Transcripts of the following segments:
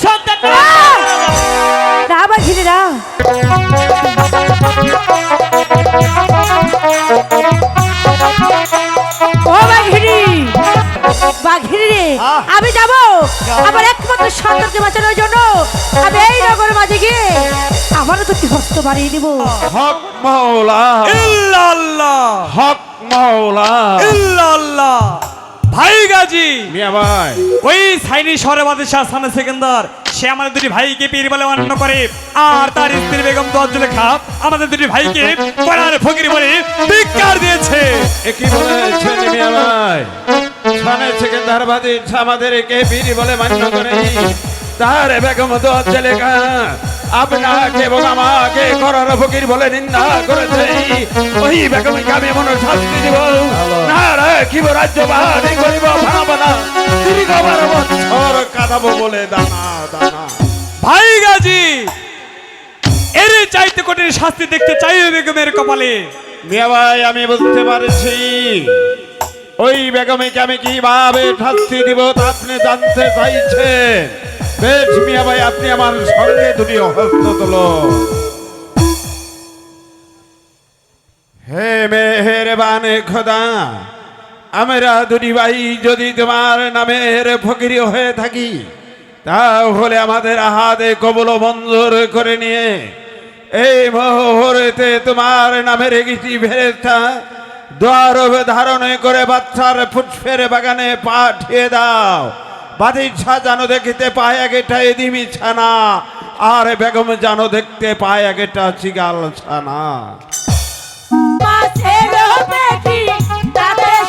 সন্তান না বাঘিনী না, ও বাঘিনী, বাঘিনী রে, আমি যাব আমার একমাত্র সন্তানকে বাঁচানোর জন্য। আমি এই নগর মাঝে গিয়ে আমারও তো হস্ত বাড়িয়ে দিব। হক মাওলা ইল্লাল্লাহ, হক মাওলা ইল্লাল্লাহ। ভাই গাজী মিয়া ভাই, ওই সাইনি শহরে বাদশাহ সানা সেকেন্দার সে আমাদের দুটি ভাইকে পীর বলে মান্য করে, আর তার স্ত্রী বেগম দজ্জলে খাপ আমাদের দুটি ভাইকে কোরআন ফকির বলে ধিক্কার দিয়েছে। একই বলেছেন মিয়া ভাই, সানে সেকেন্দার বাদশাহ আমাদেরকে বীর বলে মান্য করে, তার বেগম দজ্জলে খাপ আপনাকে এবং আমাকে কোরআন ফকির বলে নিন্দা করেছে। ওই বেগমকে আমি এমন শাস্তি দিব, না রাখিব রাজ্যবাদী করিব ভাবনা, দীর্ঘ 12 বছর কাঁদাবো বলে দানা দানা। ভাই গাজী এর চাইতে কঠিন শাস্তি দেখতে চাই ওই বেগমের কপালে। মিয়া ভাই আমি বুঝতে পারছি, ওই বেগমকে আমি কিভাবে শাস্তি দিব তা আপনি জানতে চাইছেন। বেশ মিয়া ভাই, আপনি আমার সঙ্গে দুটি হস্ত তোলো। হে মেহেরবান খোদা, আমরা দুটি ভাই যদি তোমার নামের ফকির হয়ে থাকি, তাহলে আমাদের হাতে কবুল মঞ্জুর করে নিয়ে এই মুহূর্তে তোমার নামের একটি ফেরেশতা দ্বার ধারণ করে বাচ্চার ফুটফের বাগানে পাঠিয়ে দাও। বাদশাহ জানো দেখিতে পায় আগেটা এদিমি ছানা, আর বেগম জানো দেখতে পায় আগেটা চিগাল ছানা। তাদের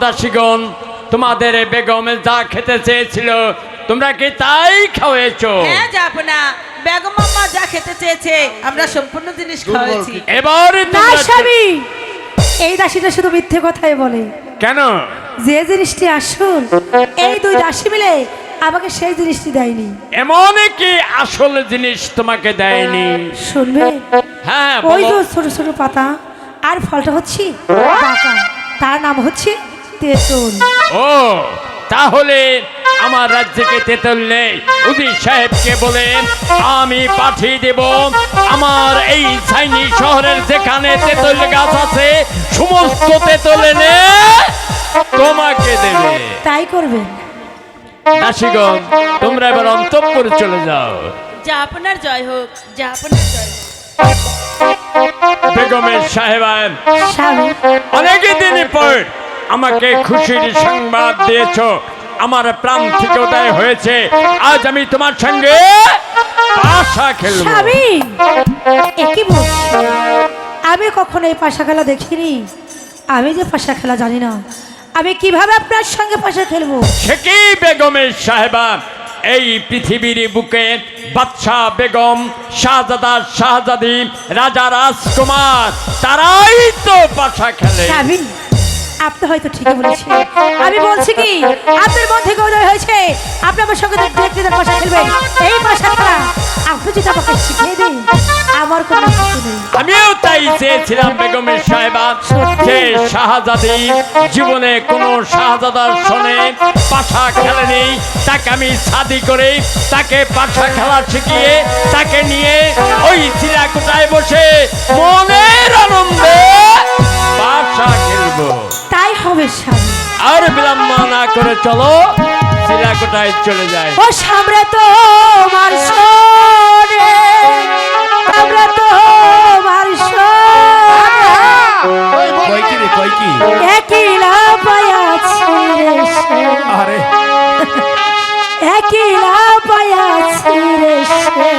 দাসীগণ, তোমাদের বেগম যা খেতে চেয়েছিল তোমরা কি তাই খাওয়াইছো? হ্যাঁ জাহাপনা, বেগম আম্মা যা খেতে চেয়েছে আমরা সম্পূর্ণ জিনিস খাওয়াইছি। এবার না তোমরা স্বামী, এই দাসীটা শুধু মিথ্যে কথাই বলে। কেন? যে জিনিসটি আসল, এই দুই দাসী মিলে আমাকে সেই জিনিসটি দেয়নি। এমন কি আসল জিনিস তোমাকে দেয়নি? শুনবে, হ্যাঁ ওই বলো। যে ছোট ছোট পাতা আর ফলটা হচ্ছে পাকা, তার নাম হচ্ছে তেঁতুল। ও তাহলে আমার রাজ্যকে তেঁতুল নেই, উজির সাহেবকে বলে আমি পাঠিয়ে দেব আমার এই সাইনি শহরের যেখানে তেঁতুল গাছ আছে সমস্ত তেঁতুল এনে তোমাকে দেবে। তাই করবেন। দাসীগণ, তোমরা এবার অন্তঃপুরে চলে যাও। জাহাপনার জয় হোক, জাহাপনার জয় হোক। বেগমের সাহেবান, স্বামী, অনেকদিন পর আমাকে খুশির সংবাদ দিয়েছ। আমার প্রাণ থেকে উদয় হয়েছে, আজ আমি তোমার সঙ্গে পাশা খেলবো। স্বামী, একই বলছি, আমি কখনো এই পাশা খেলা দেখিনি। আমি যে পাশা খেলা জানি না, আমি কিভাবে আপনার সঙ্গে পাশা খেলবো? সে কি বেগমের সাহেবা, এই পৃথিবীর বুকে বাদশাহ বেগম, শাহজাদা শাহজাদি, রাজা রাজকুমার তারাই তো পাশা খেলে। স্বামী, আপনি হয়তো ঠিকই বলেছেন। আমি বলছি কি, আপনার মন থেকে উদয় হয়েছে, আপনি আমার সঙ্গে দেখতে পাশা খেলবেন। এই পাশা খেলা আপনি যদি আমাকে শিখিয়ে দেন, আমার কোনো কিছু নেই। আমিও তাই চেয়েছিলাম বেগমের সাহেবা, যে শাহজাদি জীবনে কোনো শাহজাদার সনে পাশা খেলেনি, তাকে আমি শাদি করে তাকে পাশা খেলা শিখিয়ে তাকে নিয়ে ওই চিরাকুটায় বসে মনের আনন্দে পাশা খেলবো। তাই হবে স্বামী। আর বিলম্ব না করে চলো চিরাকুটায় চলে যায়। ও সামনে তো আমার সোনে, সামনে তো আমার সোনে, কই কি রে, কই কি? একই লাপায়াছি রে সে, আরে একই লাপায়াছি রে সে,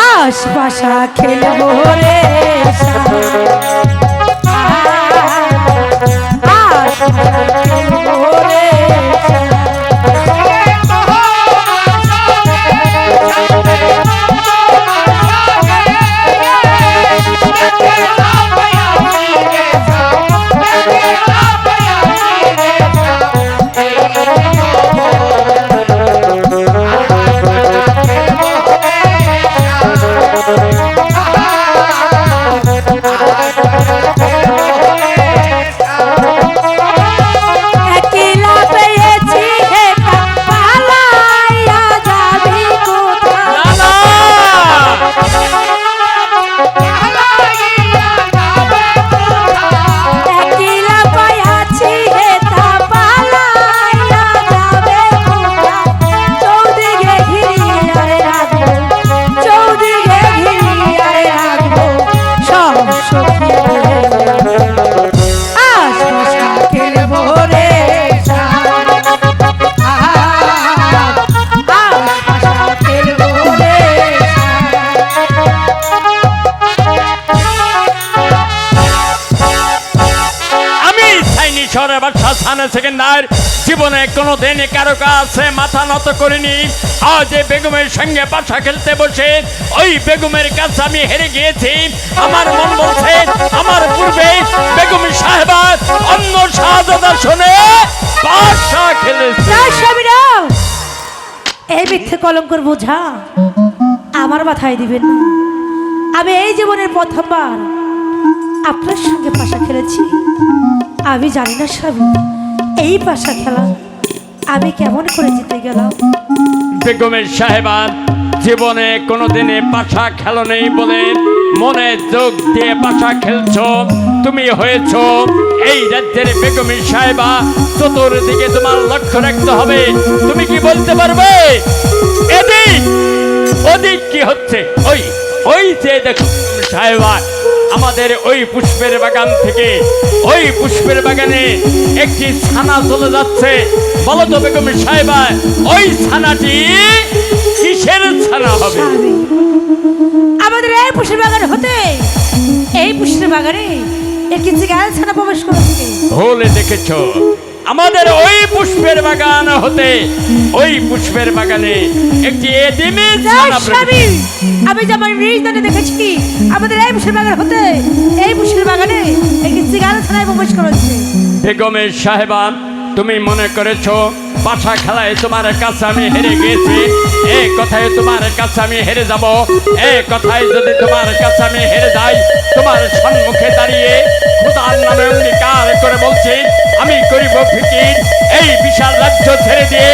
আশপাশা খেলবো রে আশপাশা খেলবো রে। একলা পেয়েছি হেটা পালাইয়া যাবি কোথায়? না, একলা পাইয়াছি হেটা পালাইয়া যাবে কোথায়? চৌদিকে ঘিরিয়ে রাখবো, চৌদিকে ঘিরিয়ে রাখবো সব সখী আশপাশা খেলবো রে আশপাশা খেলবো রে। আমি চাইনি শহরের বাদশা সানে সেকেন্দার জীবনে কোনোদিন কারো কাছে মাথা নত করিনি। আজ এই বেগমের সঙ্গে পাশা খেলতে বসে ওই বেগমের কাছে আমি হেরে গিয়েছি। আমার মন বলছে আমার পূর্বে বেগম সাহেবা অন্য শাহজাদা শুনে পাশা খেলেছে। না স্বামীরা, এই মিথ্যে কলঙ্কর বোঝা আমার মাথায় দিবেন না। আমি এই জীবনের প্রথমবার আপনার সঙ্গে পাশা খেলেছি। আমি জানি না স্বামী, এই পাশা খেলা আমি কেমন করে জিতে গেলাম। বেগমের সাহেবা জীবনে কোনোদিনে পাশা খেলো নেই বলে মনে যোগ দিয়ে পাশা খেলছো। তুমি হয়েছো এই রাজ্যের বেগমের সাহেবা, চতুর্দিকে তোমার লক্ষ্য রাখতে হবে। তুমি কি বলতে পারবে এদিক ওদিক কি হচ্ছে? ওই ওই যে দেখো সাহেবা, আমাদের ওই পুষ্পের বাগান থেকে ওই পুষ্পের বাগানে একটি ছানা চলে যাচ্ছে। বলো তো বেগম সাহেবা, ওই ছানাটি কিসের ছানা হবে? স্বামী, আমাদের এই পুষ্পের বাগান হতে পুষ্পের বাগানে একটি সিগারেট ছানা প্রবেশ করেছে। ভুলে দেখেছ, আমাদের ওই পুষ্পের বাগান হতে ওই পুষ্পের বাগানে একটি এদিমে ছানা স্বামী, আমি যে আমার নিজ দানে দেখেছি আমাদের এই পুষ্পের বাগান হতে এই পুষ্পের বাগানে একটি সিগারেট ছানায় প্রবেশ করেছে। বেগমের সাহেবান, তুমি মনে করেছো পাশা খেলায় তোমার কাছে আমি হেরে গেছি, এই কথায় তোমার কাছে আমি হেরে যাব। এই কথায় যদি তোমার কাছে আমি হেরে যাই, তোমার সম্মুখে দাঁড়িয়ে খোদার নামে অঙ্গীকার করে বলছি, আমি করিব ফিকির এই বিশাল রাজ্য ছেড়ে দিয়ে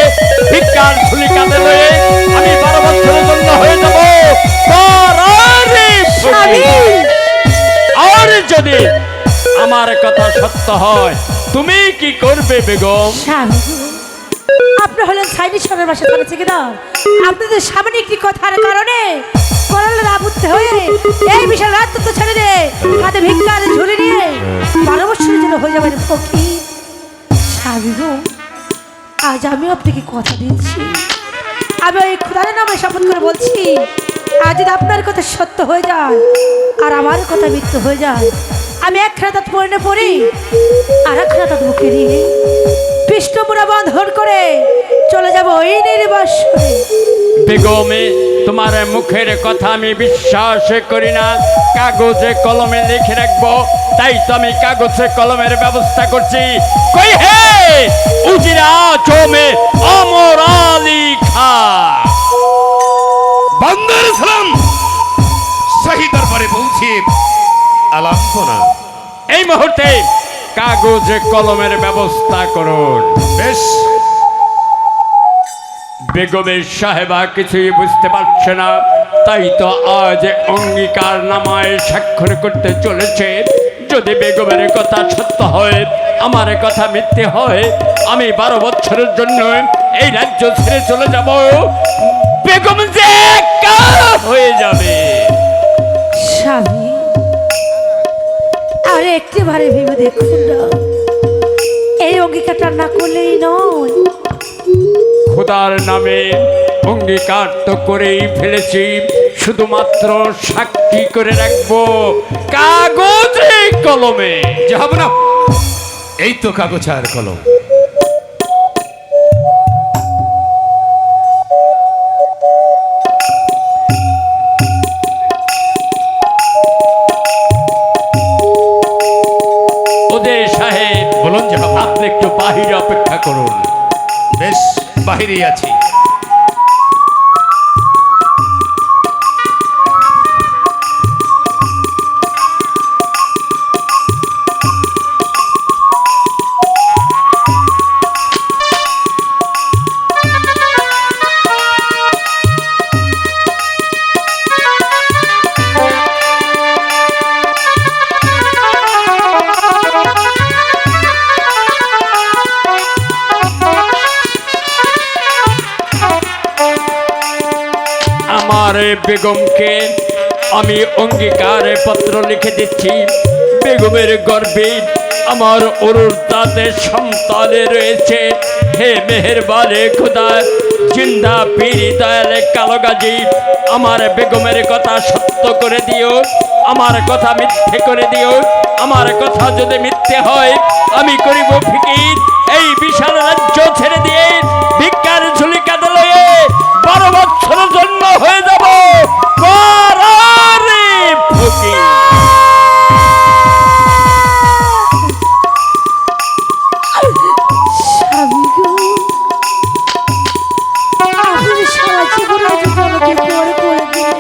ভিক্ষার ঝুলি কাঁধে লয়ে আমি 12 বছরের জন্য হয়ে যাব পরারি ফকির। আর যদি আমার কথা সত্য হয়, তুমি কি করবে বেগম? স্বামী, আপনি হলেন সাইনিশ্বরের বাসা থানা ঠিকাদার। আপনাদের সামনে একটি কথার কারণে করলের আপত্তি হয়ে এই বিশাল রাত তো ছেড়ে দে কাঁধে ভিক্ষার ঝুলি নিয়ে 12 বছরের জন্য হয়ে যাবেন ফকির। স্বামী গো, আজ আমি আপনাকে কথা দিচ্ছি, আমি ওই খুদার নামে শপথ করে বলছি, আজ যদি আপনার কথা সত্য হয়ে যায় আর আমার কথা মিথ্যে হয়ে যায়, আমি এক খেলাত পড়ে পড়ি আর এক খেলাত মুখে নিয়ে পৃষ্ঠপুরা বন্ধন করে চলে যাব ওই নির্বাসনে। বেগমে, তোমার মুখের কথা আমি বিশ্বাস করি না, কাগজে কলমে লিখে রাখবো, তাই তো আমি কাগজে কলমের ব্যবস্থা করছি। কই হে উজিরা চোমে অমর আলী খা। বন্দর সালাম শাহী দরবারে পৌঁছে আলাপনা। এই মুহূর্তে কাগজে কলমের ব্যবস্থা করুন। বেশ। বেগমের সাহেবা কিছুই বুঝতে পারছে না, তাই তো আজ অঙ্গীকার নামায় স্বাক্ষর করতে চলেছে। যদি বেগমের কথা সত্য হয়, আমার কথা মিথ্যে হয়, আমি 12 বছরের জন্য এই রাজ্য ছেড়ে চলে যাব। বেগম যে একা হয়ে যাবে। স্বামী, আর একটিবারে ভেবে দেখুন না, এই অঙ্গীকারটা না করলেই নয়। খোদার নামে অঙ্গীকার তো করেই ফেলেছি, শুধুমাত্র সাক্ষী করে রাখবো কাগজে কলমে। যাব না, এই তো কাগজ আর কলম। ওদের সাহেব বলুন যে আপনি একটু বাহিরে অপেক্ষা করুন। বেশ, বাহিরেই আছি। আমার বেগমকে আমি অঙ্গীকার পত্র লিখে দিচ্ছি। বেগমের গর্ভে আমার অরুর দাঁতের সন্তানে রয়েছে। হে মেহেরবানে খোদা, জিন্দা পীর দয়ালে কালো গাজী, আমার বেগমের কথা সত্য করে দিও, আমার কথা মিথ্যে করে দিও। আমার কথা যদি মিথ্যে হয়, আমি করিব ফিকির এই বিশাল রাজ্য ছেড়ে দিয়ে ভিক্ষার ঝুলি কাঁধে লয়ে 12 বছরের জন্য হয়ে যাব পরারি ফকির। স্বামী গো, আপনি সারা জীবন আমাকে বড় করে দিলেন।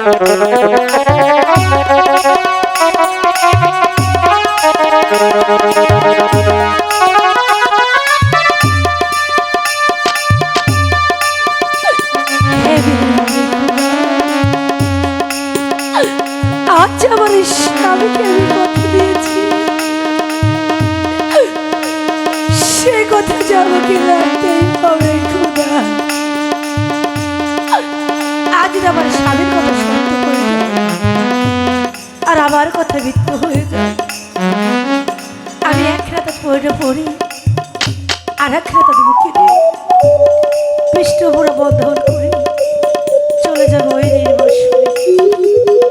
হে বিহারী, আজ আমার এই স্বামীকে আমি কথা দিয়েছি, সে কথা যে আমাকে রাখতেই হবে খোদা। আজ যদি আমার স্বামীর কথা সত্য হয়ে যায় আর আমার কথা মৃত্যু হয়ে যায়, আমি এক রাতে পড়ি আর এক রাতে মুখে দিয়ে পৃষ্ঠপুরা বন্ধন করে চলে যাবো ওই নির্বাসনে।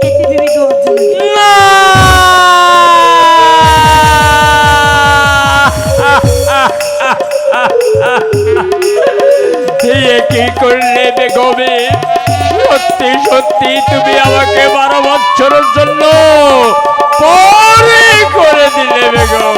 এতে বিবিধ অর্জন কি করলে বেগমে? সত্যি সত্যি তুমি আমাকে 12 বছরের জন্য পরে করে দিলে বেগম।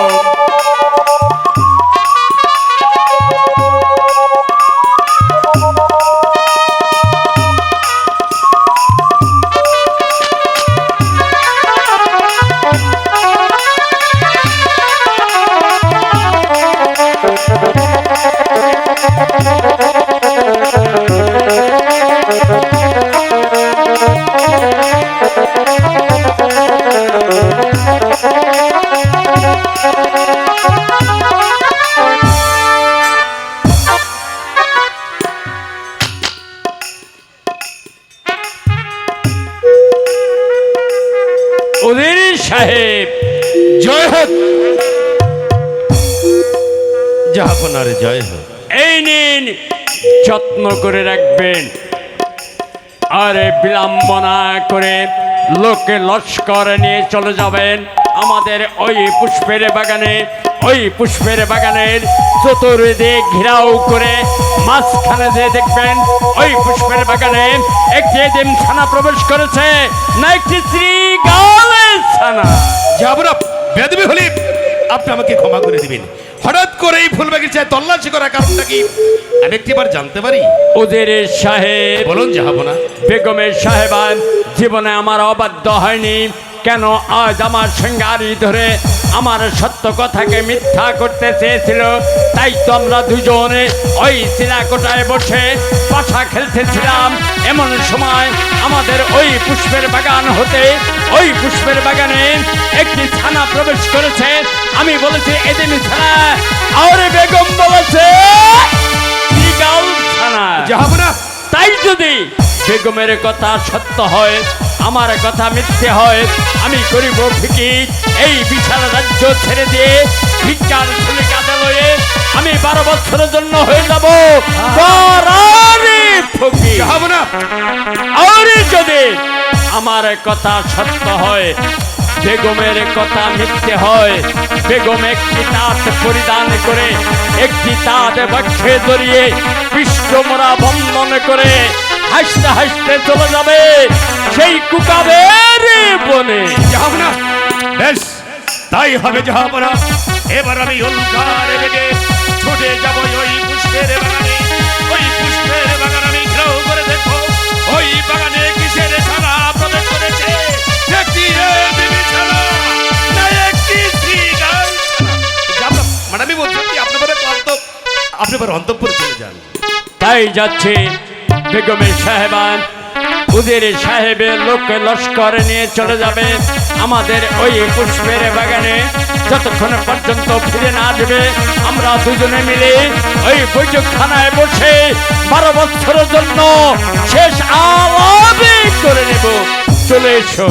উজির সাহেব, জয় হোক জাহাপনার, জয় হোক। এই নিন, যত্ন করে রাখবেন। আরে বিলম্ব না করে লোকে লস্কর নিয়ে চলে যাবেন আমাদের ওই পুষ্পের বাগানে। ওই পুষ্পের বাগানের চতুর্দিকে ঘেরাও করে মাঝখানে যে দেখবেন ওই পুষ্পের বাগানে একটি এতিম ছানা প্রবেশ করেছে, না একটি শ্রীগালের ছানা। জাহাপনা, বেদবি হলি আপনি আমাকে ক্ষমা করে দিবেন। হঠাৎ করে এই ফুল বাগিচায় তল্লাশি করার কারণটা কি আমি একটিবার জানতে পারি? ওদের সাহেব, বলুন জাহাপনা। বেগমের সাহেবান জীবনে আমার অবাধ্য হয়নি কেন? আজ আমার সঙ্গে আড়ি ধরে আমার সত্য কথাকে মিথ্যা করতে চেয়েছিল, তাই তো আমরা দুজনে ওই শিলাকোটায় বসে পাশা খেলতেছিলাম। এমন সময় আমাদের ওই পুষ্পের বাগান হতে ওই পুষ্পের বাগানে একটি ছানা প্রবেশ করেছে। আমি বলেছি এদিন ছানা, আর বেগম বলেছে বিগাল ছানা। জাহাপনা, তাই যদি বেগমের কথা সত্য হয়, আমার কথা মিথ্যে হয়, আমি করিব ফিকির এই বিশাল রাজ্য ছেড়ে দিয়ে ভিক্ষার ছেলে কাঁধে লয়ে আমি 12 বছরের জন্য হয়ে যাব ফকির। জাহাপনা, আর যদি আমার কথা সত্য হয়, বেগমের কথা মিথ্যে হয়, বেগম একটি তাঁত পরিধান করে একটি তাঁত বক্ষে জড়িয়ে পৃষ্ঠমোড়া বন্ধন করে হাসতে হাসতে চলে যাবে সেই কুকাবের বনে। জাহাপনা, বেশ তাই হবে জাহাপনা। এবার আমি ওলকারে বেগে ছুটে যাব ওই পুষ্পের বাগানে। ওই পুষ্পের বাগান আমি ঘেরাও করে দেখো ওই বাগানে কিসের ছানা প্রবেশ করেছে। একটি দেবী ছানা, না একটি শ্রীগাল ছানা। মানে আমি বলছি কি আপনি এবার অন্তঃপুরে চলে যান। তাই যাচ্ছে বেগমের সাহেবান উজির সাহেবের লোক লস্কর নিয়ে চলে যাবে আমাদের ওই পুষ্পের বাগানে। যতক্ষণ পর্যন্ত ফিরে না আসবে আমরা দুজনে মিলে ওই বৈঠকখানায় বসে 12 বছরের জন্য শেষ আলাপে করে নেব। চলে এসো।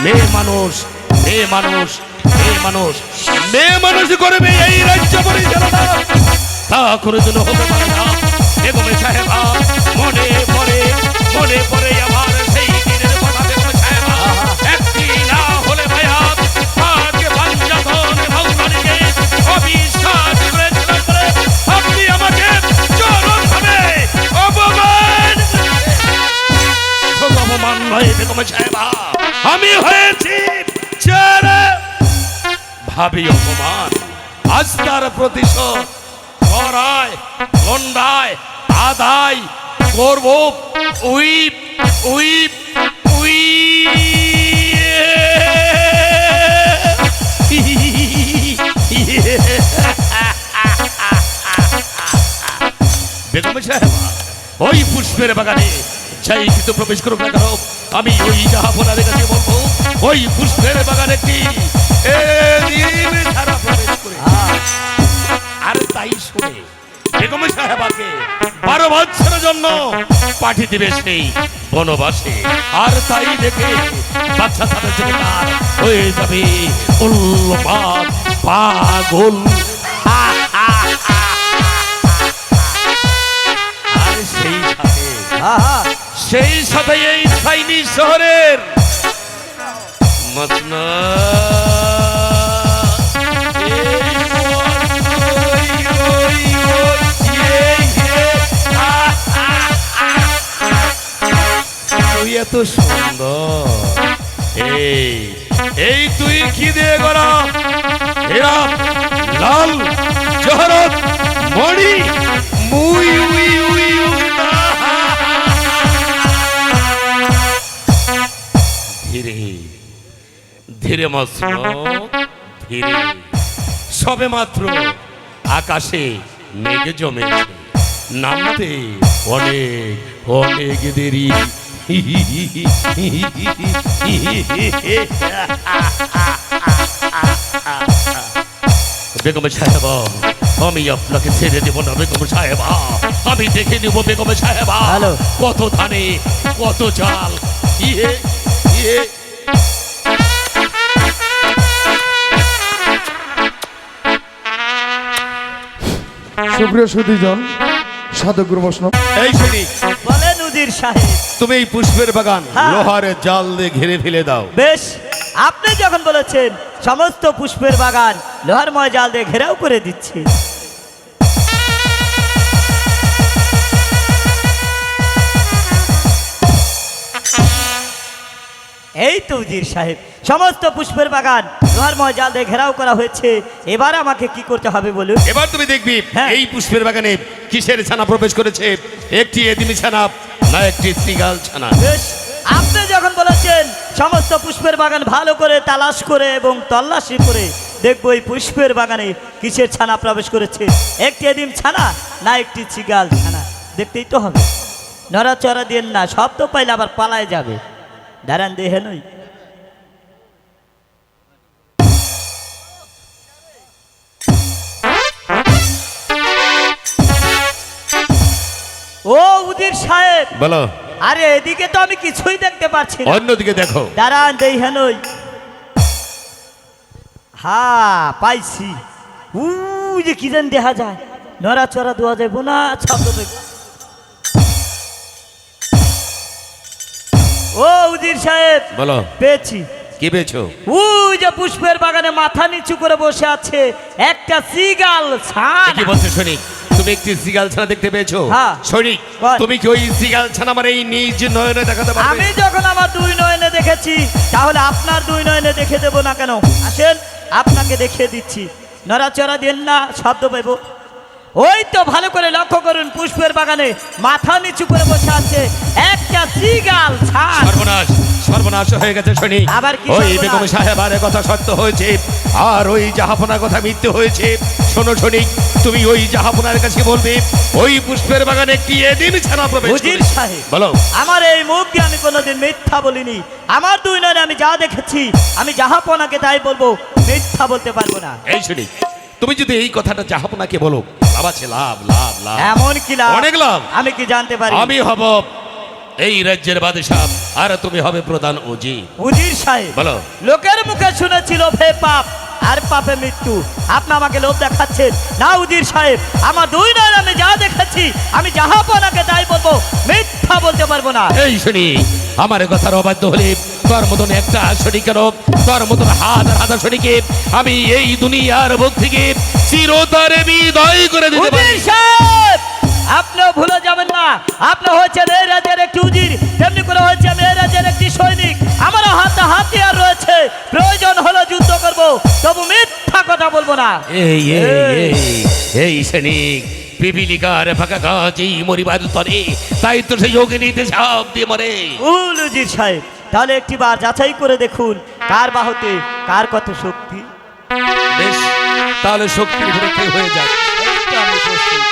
মেয়ে মানুষ, মেয়ে মানুষ, মেয়ে মানুষ, মেয়ে মানুষ করবে এই রাজ্য পরিচালনা। তা করে দিল হবে পারে না। বেগমের সাহেবা মনে পড়ে আমার সেই দিনের কথা। বেগমের সাহেবা একটি না হলে ভাইয়া দেখাবি অপমান, আজ তার প্রতিশোধ করায় গন্ডায় আদায় করব। উইপ উইপ বেগম সাহেব, ওই পুষ্পের বাগানে যাই কিন্তু প্রবেশ করুক না কেন, আমি ওই জাহাপনার কাছে বলবো ওই পুষ্পের বাগানে কি তারা প্রবেশ করে। আর তাই শুনে বেগম সাহেবাকে 12 বছরের জন্য পাঠিয়ে দিবে সেই বনবাসে। আর তাই দেখে বাচ্চা সাথে তার হয়ে যাবে উল্মাদ পাগল। আর সেই সাথে এই সাইনি শহরের মসনা তুই এত সুন্দর, এই তুই কি দিয়ে গরম এরম লাল জহরত মণি মুই উই উই উই না। ধীরে ধীরে মসন ধীরে, সবে মাত্র আকাশে মেঘ জমেছে, নামতে অনেক অনেক দেরি। বেগম সাহেব, আমি আপনাকে ছেড়ে দেব না বেগম সাহেব, আমি দেখে নেব বেগম সাহেব কত ধানে কত চাল। সুপ্রিয় সুধীজন, সাধকগুরু বৈষ্ণব, এই শুনি বলেন উজির সাহেব। তুমি এই পুষ্পের বাগান হ্যাঁ। লোহারের জাল দিয়ে ঘিরে ফেলে দাও। বেশ, আপনি যখন বলেছেন সমস্ত পুষ্পের বাগান লোহারময় জাল দিয়ে ঘেরাও করে দিচ্ছি। এই তো উজির সাহেব, সমস্ত পুষ্পের বাগান লোহারময় জাল দিয়ে ঘেরাও করা হয়েছে। এবার আমাকে কি করতে হবে বলুন? এবার তুমি দেখবি হ্যাঁ। এই পুষ্পের বাগানে কিসের ছানা প্রবেশ করেছে, একটি এদিমি ছানা না একটি শ্রীগাল ছানা। বেশ, আপনি যখন বলেছেন সমস্ত পুষ্পের বাগান ভালো করে তালাশ করে এবং তল্লাশি করে দেখবো এই পুষ্পের বাগানে কিসের ছানা প্রবেশ করেছে, একটি এদিম ছানা না একটি চিগাল ছানা, দেখতেই তো হবে। নড়াচড়া দিয়ে না, শব্দ পাইলে আবার পালায় যাবে। দাঁড়ান দেহে নই। ও উজির সাহেব, বলো। আরে এদিকে তো আমি কিছুই দেখতে পাচ্ছি না। অন্যদিকে দেখো। দাঁড়ান দেই হেনই। হ্যাঁ, পাইছি। যে কি যেন দেখা যায়, নড়াচড়া দেওয়া যাইব না, শব্দ পাইব। ও উজির সাহেব, বলো। পেয়েছি। কি পেয়েছো? যে পুষ্পের বাগানে মাথা নিচু করে বসে আছে একটা সিগাল ছানা। কি বলছো সৈনিক? তুমি একটি সিগাল ছানা দেখতে পেয়েছো? হ্যাঁ। সৈনিক, বল। তুমি কি ওই সিগাল ছানা মানে এই নিজ নয়নে দেখাতে পারবে? আমি যখন আমার দুই নয়নে দেখেছি, তাহলে আপনার দুই নয়নে দেখে দেব না কেন? আসেন, আপনাকে দেখিয়ে দিচ্ছি। নড়াচড়া দেন না, শব্দ পাইব। ওই তো ভালো করে লক্ষ্য করুন, পুষ্পের বাগানে মাথা নিচু করে বসে আছে একটা সিগাল ছানা। সর্বনাশ, সর্বনাশ হয়ে গেছে সৈনিক। আবার কি ওই সর্বনাশ? বেগম সাহেবের কথা সত্য হয়েছে আর ওই জাহাপনার কথা মিথ্যে হয়েছে। শোনো সৈনিক, তুমি ওই জাহাপনার কাছে বলবে ওই পুষ্পের বাগানে একটি এদিন ছানা প্রবেশ উজির করেছে। সাহেব, বলো। আমার এই মুখ দিয়ে আমি কোনোদিন মিথ্যা বলিনি। আমার দুই নয়নে আমি যা দেখেছি, আমি জাহাপনাকে তাই বলবো, মিথ্যা বলতে পারবো না। এই সৈনিক, তুমি যদি এই কথাটা জাহাপনাকে বলো, লাভ আছে, লাভ লাভ লাভ, এমন কি লাভ? অনেক লাভ। আমি কি জানতে পারি? আমি হব এই রাজ্যের বাদশাহ আর তুমি হবে প্রধান ওজি। উজির সাহেব, বলো। লোকের মুখে শুনেছিল ভে পাপ আর পাপে মৃত্যু। আপনি আমাকে লোভ দেখাচ্ছেন না উজির সাহেব। আমার দুই নয়নে আমি যা দেখেছি, আমি জাহাপনাকে তাই বলবো, মিথ্যা বলতে পারবো না। এই শুনি, আমার কথার অবাধ্য হলে তোর মতন একটা শনি কেন, তোর মতন হাজার হাজার শনিকে আমি এই দুনিয়ার বুক থেকে চিরতরে বিদায় করে দিতে পারি। উজির সাহেব, আপনিও ভুলে যাবেন না, আপনি হচ্ছেন এই রাজ্যের একটি উজির, তেমনি করে হচ্ছে আমি এই রাজ্যের একটি সৈনিক। আমারও হাতে হাতিয়ার রয়েছে, প্রয়োজন হলে যুদ্ধ করব, তবু মিথ্যা কথা বলবো না। এই এই এই সৈনিক পিপিলিকার ফাঁকা কাজেই মরিবার তরে, তাই তো সেই যোগিনীতে ঝাঁপ দিয়ে মরে। উল উজির সাহেব, তাহলে একটি বার যাচাই করে দেখুন কার বাহুতে কার কত শক্তি। বেশ, তাহলে শক্তির পরীক্ষা হয়ে যায়। এই তো আমি প্রস্তুত।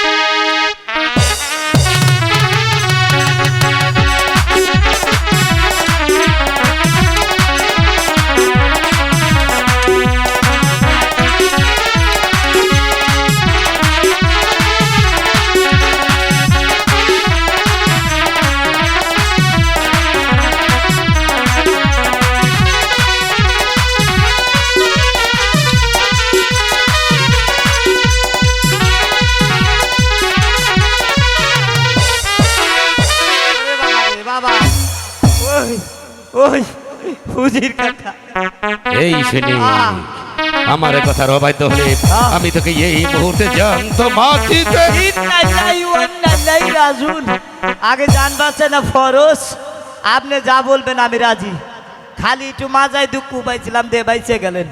বাবা, ওই ওই উজির কাকা, এই সৈনিক, আমার কথার অবাধ্য হলে আমি তোকে এই মুহূর্তে জানতো মাটিতে। ইন্নাল্লাহি ওয়া ইন্না ইলাইহি রাজিউন। আগে জান বাঁচে না ফরজ, আপনি যা বলবেন আমি রাজি। খালি একটু মাজায় দুঃখ পাইছিলাম, দে বাইচে গেলেন।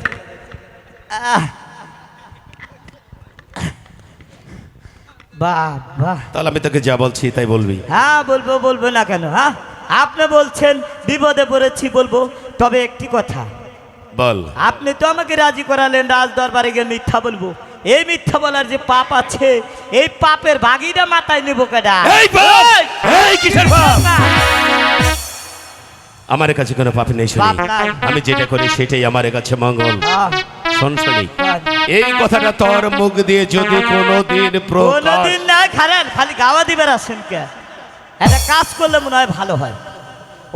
বাহ বাহ, তাহলে আমি তোকে যা বলছি তাই বলবি। হ্যাঁ বলবো, বলবো না কেন? হ্যাঁ, আপনি বলছেন বিপদে পড়েছি, বলবো। তবে একটি কথা, বল। আপনি তো আমাকে রাজি করালেন রাজ দরবারে গিয়ে মিথ্যা বলবো। এই মিথ্যা বলার যে পাপ আছে, এই পাপের ভাগিটা মাথায় নেবো কেডা? এই পাপ! এই কিসের পাপ? আমার কাছে কোনো পাপ নেই পাপ সৈনিক, নাই। আমি যেটা করি সেটাই আমার কাছে মঙ্গল। আহ, শোন সৈনিক, এই কথাটা তোর মুখ দিয়ে যদি কোনোদিন প্রকাশ, কোনোদিন না খারেন, খালি গাওয়া দিবেন আসেন কে? একটা কাজ করলে মনে হয় ভালো হয়।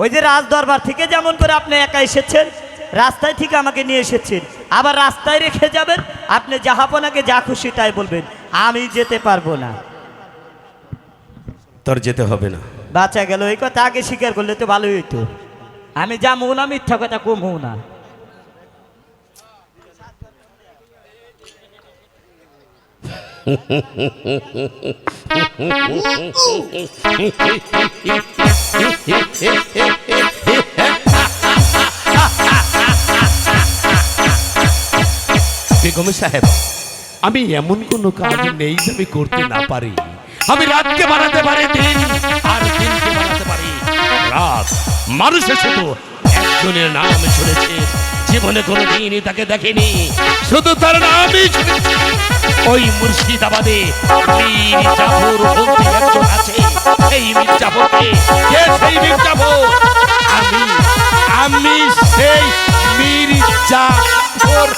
ওই যে রাজ দরবার থেকে যেমন করে আপনি একা এসেছেন, রাস্তায় থেকে আমাকে নিয়ে এসেছেন, আবার রাস্তায় রেখে যাবেন। আপনি জাহাপনাকে যা খুশি তাই বলবেন, আমি যেতে পারবো না। তোর যেতে হবে না। বাঁচা গেল, এই কথা আগে স্বীকার করলে তো ভালোই হইতো। আমি যাবো না, মিথ্যা কথা কমও না। বেগম সাহেব, আমি এমন কোনো কাজ নেই যে আমি করতে না পারি। আমি রাতকে বানাতে পারি দিন, আর দিনকে বানাতে পারি রাত। মানুষের শুধু একজনের নাম শুনেছে, জীবনে কোনো দিনই তাকে দেখেনি, শুধু তার নামই শুনেছে। ওই মুর্শিদাবাদে মীর জাফর বলতে একজন আছে। সেই মীর জাফরকে, কে সেই মীর জাফর? আমি সেই মীর জাফর।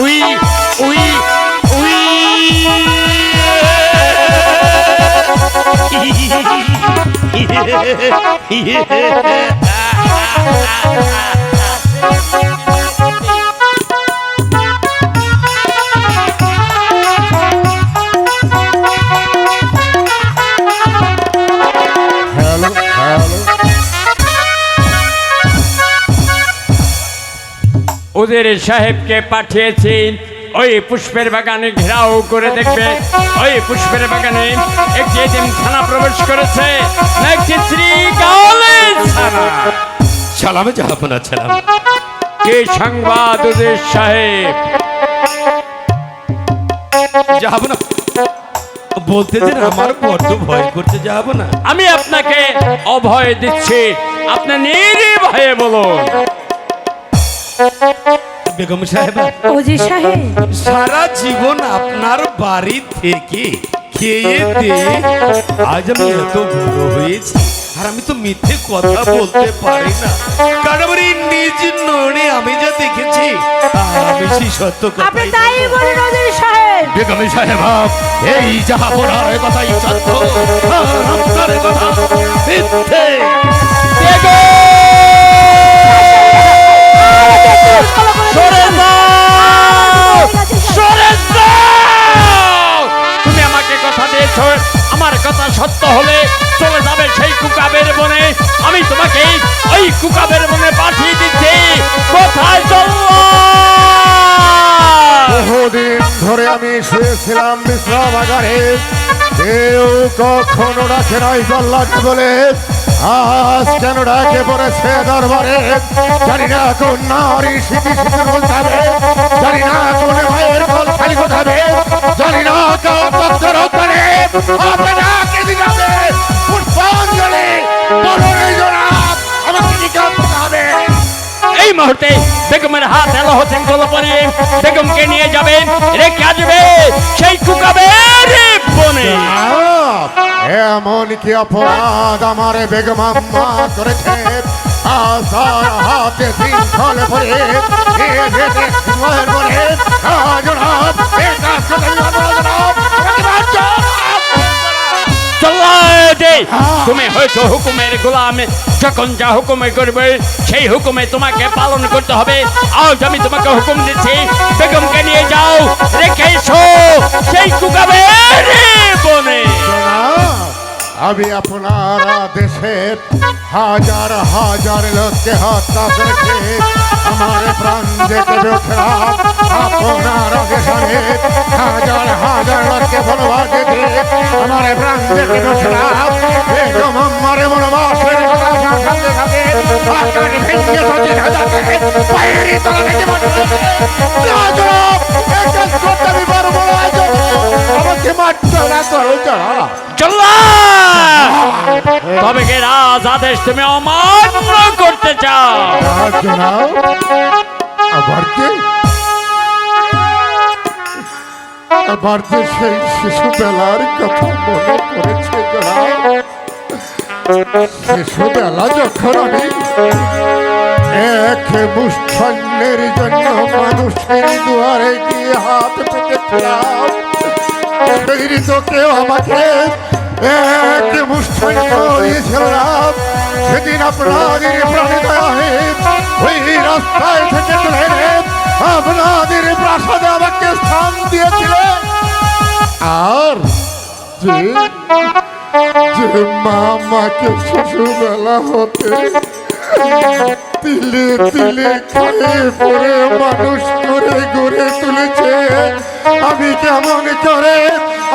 উই উই উই হ্যালো হ্যালো, ওদের সাহেবকে পাঠিয়েছেন ওই পুষ্পের বাগানে ঘেরাও করে দেখবে ওই পুষ্পের বাগানে একটি এতিম ছানা প্রবেশ করেছে না একটি শ্রীকালের ছানা। সালামে জাহাপনা ছিলাম। কি সংবাদ ওদের সাহেব? জাহাপনা বলতে যে আমার বড্ড ভয় করতে, জাহাপনা। আমি আপনাকে অভয় দিচ্ছি, আপনি নির্ভয়ে বলুন। বেগম সাহেব, উজির সাহেব, সারা জীবন আপনার বাড়ি থেকে খেয়ে দিয়ে আজ আমি এত বড় হয়েছি, আর আমি তো মিথ্যে কথা বলতে পারি না, কারণ আমার এই নিজ নয়নে আমি যা দেখেছি আমি সেই সত্য আপনি কথাই তাই বলবো। বলেন উজির সাহেব। বেগম সাহেব, এই জাহাপনার কথাই সত্য, আর আপনার কথা মিথ্যে। সরে যাও! সরে যাও! তুমি আমাকে কথা দিয়েছ, আমার কথা সত্য হলে চলে যাবে সেই কুকাবের বনে। আমি তোমাকে ওই কুকাবের বনে পাঠিয়ে দিচ্ছি। কোথায় চললো? বহুদিন ধরে আমি শুয়েছিলাম বিশ্রামাগারে, কেউ কখনো ডাকে নাই কল্যাণী বলে, আজ কেন ডাকে পড়েছে দরবারে? জানি না কোন নারী স্মৃতি স্মৃতি বলতে, জানি না কোন ভাইয়ের কল খালি কোথাবে, জানি না কোন তত্ত্বের ওখানে আপনাকে দিতে পুষ্পাঞ্জলি বলনে জনাব, আমাকে জিজ্ঞাসা হবে। এই মুহূর্তে বেগমের হাত এলো হচ্ছেন গোলপরে বেগমকে নিয়ে যাবেন, রেখে আসবে সেই কুকাবের বনে। এমন কি অপরাধ আমার বেগম আম্মা করেছে? আজ তার হাতে শৃঙ্খল পরে তুমি হয়েছো হুকুমের গোলাম, যখন যা হুকুমে করবে সেই হুকুমে তোমাকে পালন করতে হবে। আজ আমি তোমাকে হুকুম দিচ্ছি, বেগমকে নিয়ে যাও, রেখে এসো সেই কুকাবের বনে। আমি আপনার দেশে হাজার হাজার লোককে হত্যা করেছে, আমার প্রাণ যেতে বেছলাম আপনার দেশে হাজার হাজার লোককে বনবাস যেতে আমার প্রাণ যেতে বেছলাম। বেগম আম্মার বনবাসের কথা শুনতে থাকে আপনার ভেঙে সচিন হাজারকে পায়ের তলা থেকে আমি পারবো না, আমাকে মারতে না করো যারা। তবে কে রাজ আদেশ তুমি অমান্য করতে চাও? আবার যে সেই শিশুবেলার কথা মনে পড়েছে জনাব। শিশুবেলা যখন আমি এক মুষ্টান্নের জন্য মানুষের দুয়ারে গিয়ে হাত পেতেছিলাম, সেই তো কেউ আমাকে এক মুষ্টান্ন দিয়েছিল না। সেদিন আপনাদের প্রাণে দয়া হয়ে ওই রাস্তায় থেকে তুলে আপনাদের প্রাসাদে আমাকে স্থান দিয়েছিলেন। আর যে মা আমাকে শিশুবেলা হতে তিলে তিলে খেয়ে পরে মানুষ করে গড়ে তুলেছে, আমি কেমন করে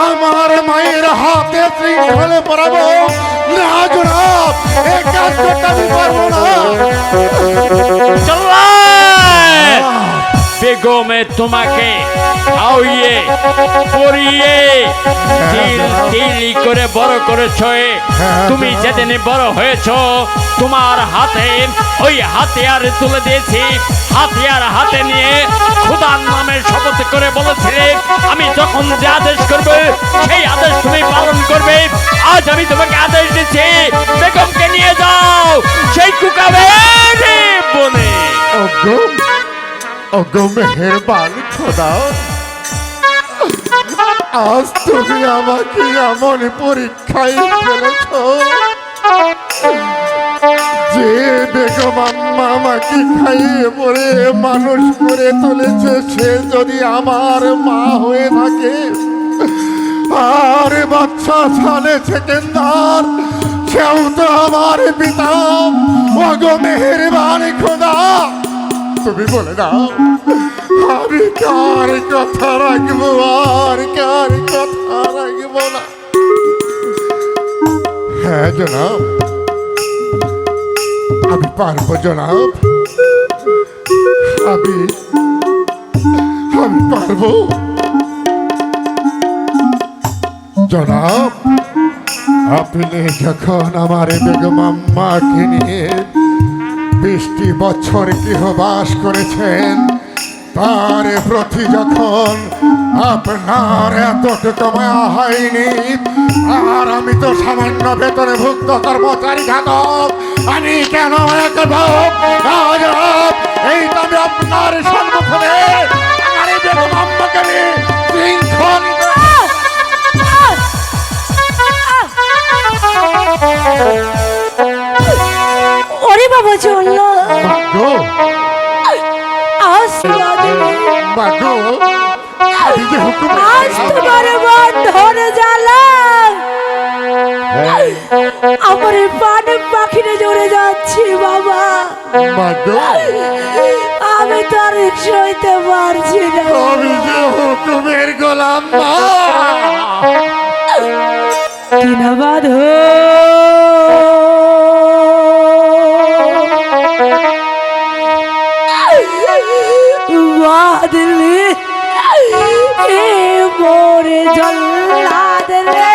আমার মায়ের হাতে শৃঙ্খলে পরাবো? না জনাব, এই কাজ করতে আমি পারবো না। বেগমে তোমাকে খাওয়িয়ে পরিয়ে তিল তিল করে বড় করেছ। তুমি যেদিন বড় হয়েছ তোমার হাতে ওই হাতিয়ার তুলে দিয়েছি, হাতিয়ার হাতে নিয়ে খোদার নামে শপথ করে বলেছিলে আমি যখন যে আদেশ করবে সেই আদেশ তুমি পালন করবে। আজ আমি তোমাকে আদেশ দিচ্ছি, বেগমকে নিয়ে যাও সেই কুকাবের বনে। ওগো মেহেরবান খোদা, আজ তুমি আমাকে এমন পরীক্ষায় ফেলেছ যে বেগম আম্মা আমাকে খাইয়ে পরে মানুষ করে তুলেছে, সে যদি আমার মা হয়ে থাকে আর বাচ্চা সালে সেকেন্দার সেও তো আমার পিতা। ওগো মেহেরবান খোদা, তুমি বলে দাও আমি কার কথা রাখবো আর কার কথা রাখবো না? হ্যাঁ জনাব, আমি পারবো জনাব, আমি পারবো জনাব। আপনি যখন আমার বেগম আম্মাকে নিয়ে 20টি বছর গৃহবাস করেছেন, তার প্রতি যখন আপনার এতটুকু মায়া হয়নি, আর আমি তো সামান্য বেতনে ভুক্ত কর্মচারী ঘাতক, আমি কেন মায়া করবো? এই তো আমি আপনার সম্মুখে আমার বেগম আম্মাকে নিয়ে শৃঙ্খল ওরে বাবা চলল আজ তোমার মন ধরে জ্বালা আমার পান পাখিরে জড়ে যাচ্ছি বাবা, আমি তার সইতে পারছি না। আমি যে হুকুমের গোলাম। কিনা বাঁধো বাদলে এ মোরে জল্লাদলে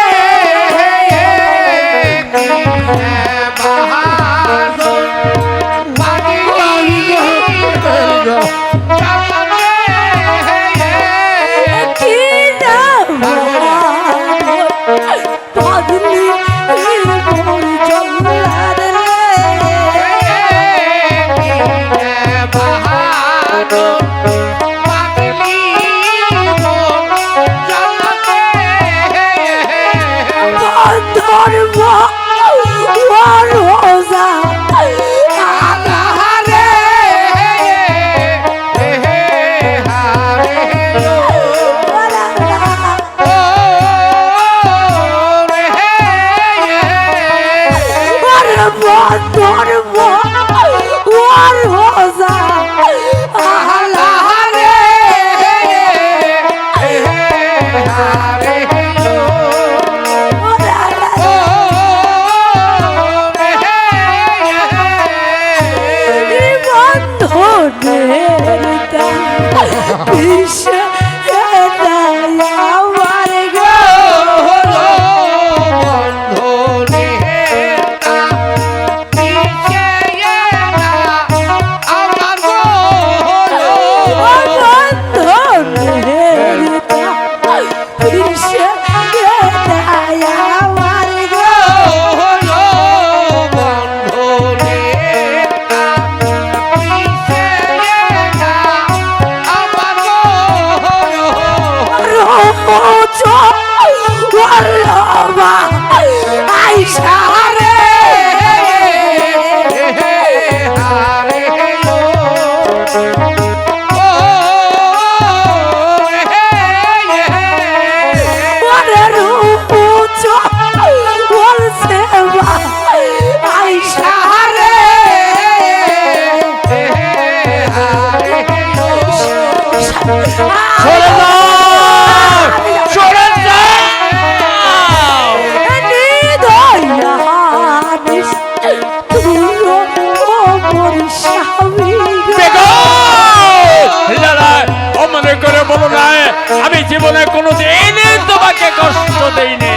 কিনা বাদলে এ মোরে জল্লাদলে ধর্ম রোজা ধর্ম রোজা আমি জীবনে কোনোদিন তোমাকে কষ্ট দেইনি।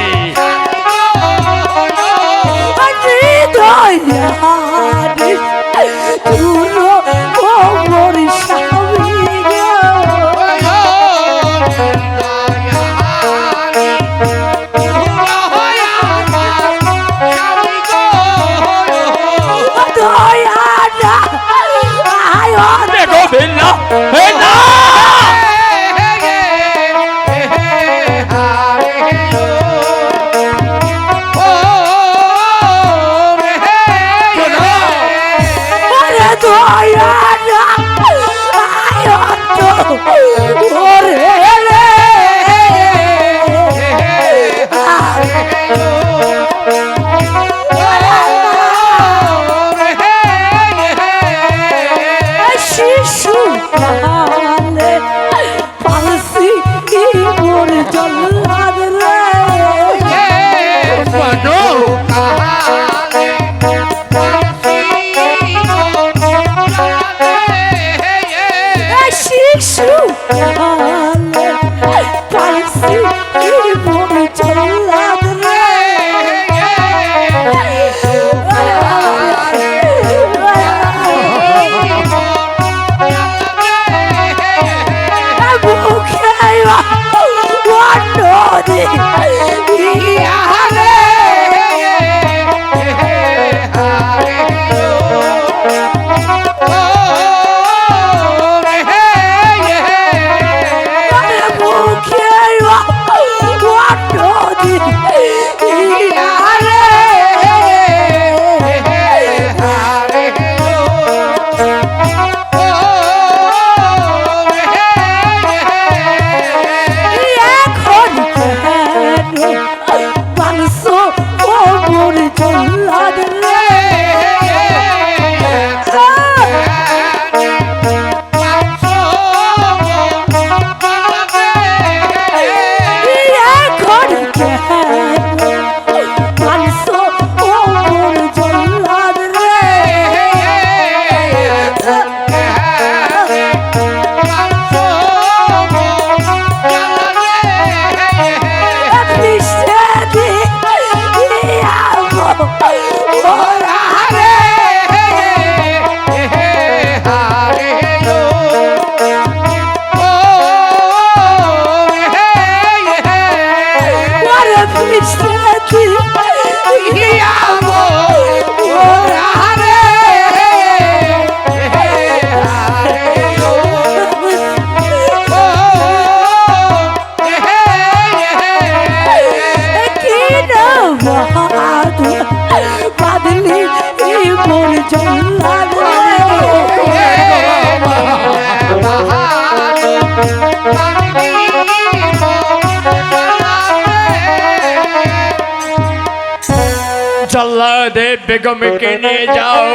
সহদেব বেগমকে নিয়ে যাও।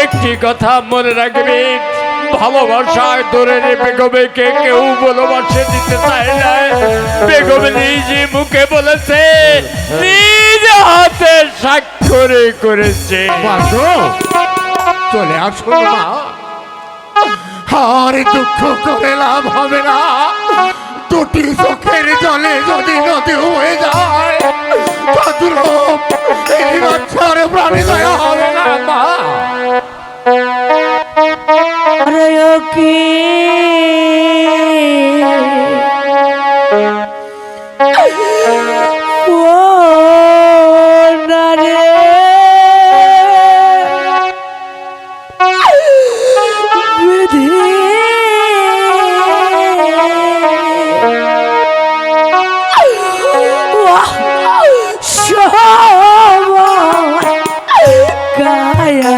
একটি কথা মনে রাখবে, ভালোবাসার দূরের বেগমকে কেউ ভালোবাসে দিতে চায় না। বেগম নিজে মুখে বলেছে, নিজ হাতে স্বাক্ষরে করেছে। বাসো চলে আসো মা, আর দুঃখ করে লাভ হবে না। দুটি চোখের জলে যদি নদী হয়ে যায়, তদ্রূপ এই বাচ্চার প্রাণে দয়া হবে না মা। আরে ও কি ও না রে বিধি কায়া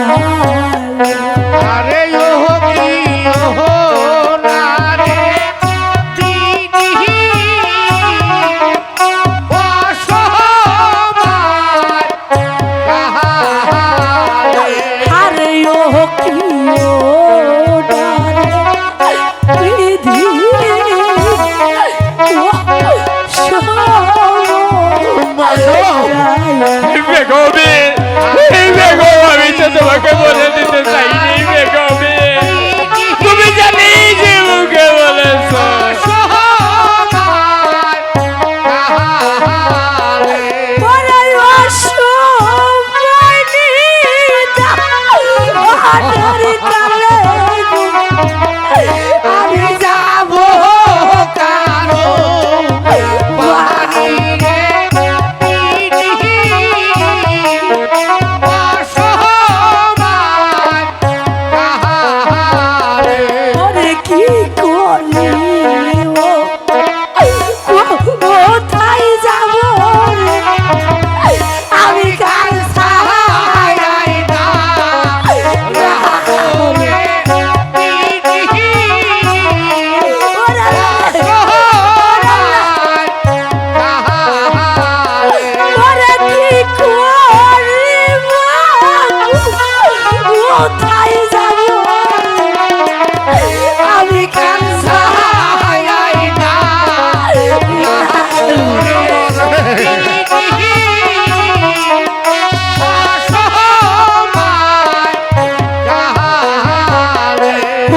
আরে ও কি ও না রে দিদি অসহায় কাহারে। আরে ও কি ও ডারে বিধি বেগমে, এই বেগম আমি তো তোমাকে বলে দিতে চাইনি। বেগমে তুমি জানি যে মুখে বলেছ। আমি যাব কারো বাড়ি রে ওরে কি করলি ও কোথায় যাব রে আমি কাল ছাই না ওরে কি করলি কোথায় যাব আমি কাল ছাই না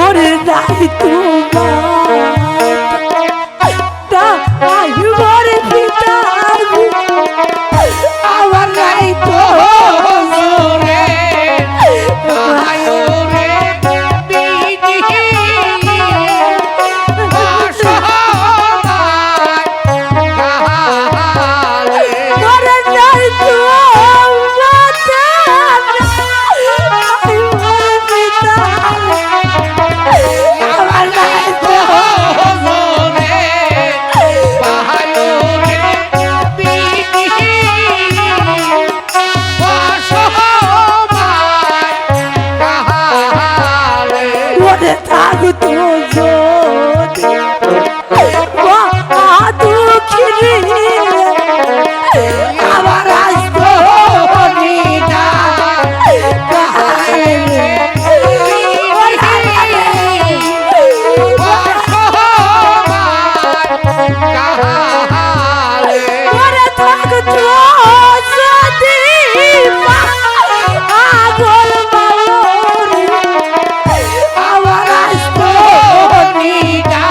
ওরে নাই তোমার মরে পিতা আমার নাই তো রে ওরে নাই তো আমার নাই তো ওরে থাক তো যদি দুঃখী আমার আসতো না ওরে থাক তো যদি আগল মালরি আমার আসতো না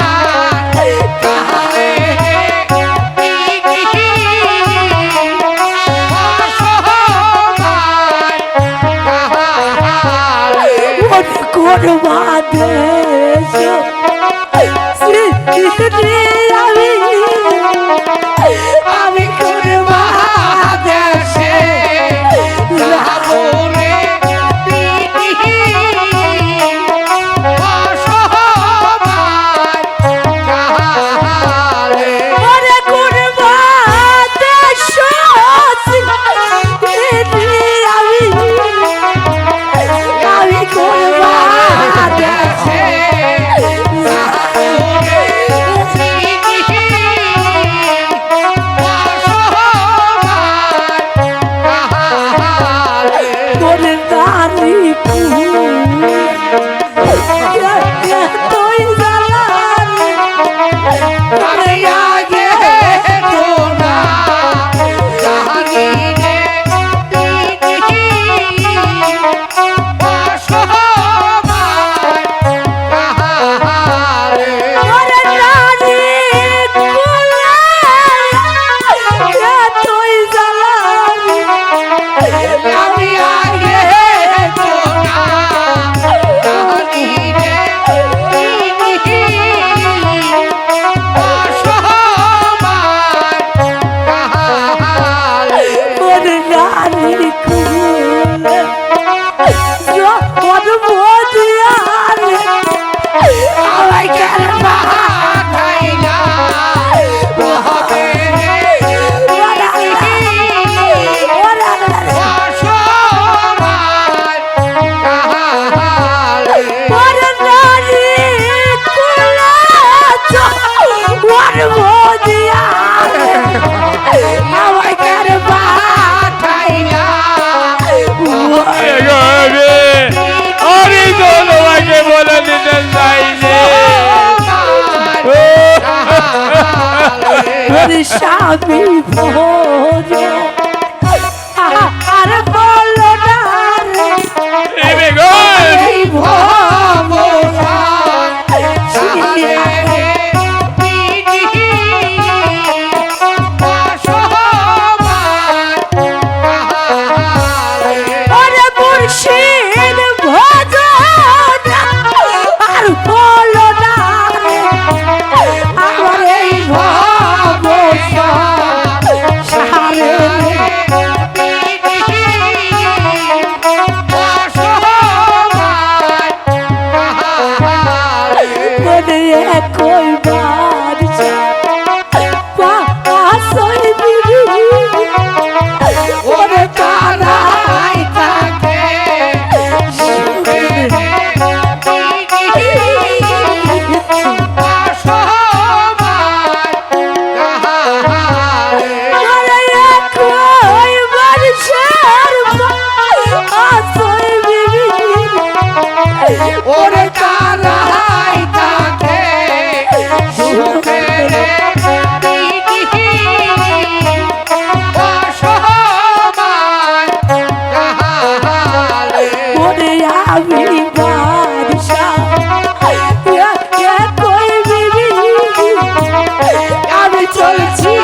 করবা দেশ আমি করবা দেশে ওরে করবা দেশ আমি করবা দেশে ওরে স্বামী ভোজ আর বলো না রে এ বেগম এই ভব ওরে মুর্শিদ ভোজ আর বলো না রে আমার এই ভব সারে মনে একই বাদশা পাশই বিবি ওরে কানাই থাকে ওরে একই বাদশার পাশই বিবি ওরে কানাই থাকে সুখে ওরে আমি বাদশা কই বিবি আমি চলছি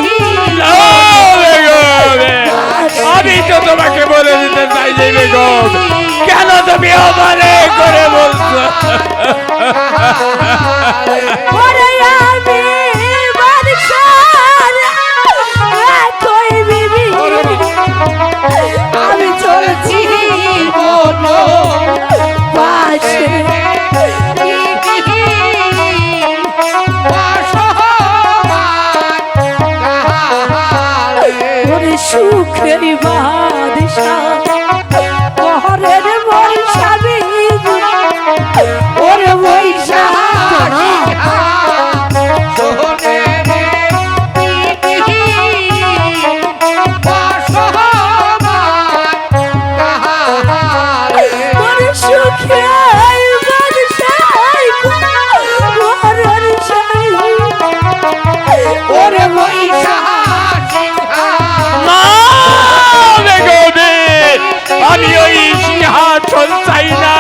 আমি তো তোমাকে বলে দিতে চাই যে বেগম কেন তুমি আমারে করে বলছো ওরে আমি বাদশা কই বিবি আমি চলছি বলো পাশে ওরে সুখের বাদশা ঘরের বৈশাবি ওরে বৈশাখী ওরে সুখের বাদশা ঘরের শাহী ওরে বৈশাখী না বেগমে আমি ওই সিংহাসন চাই না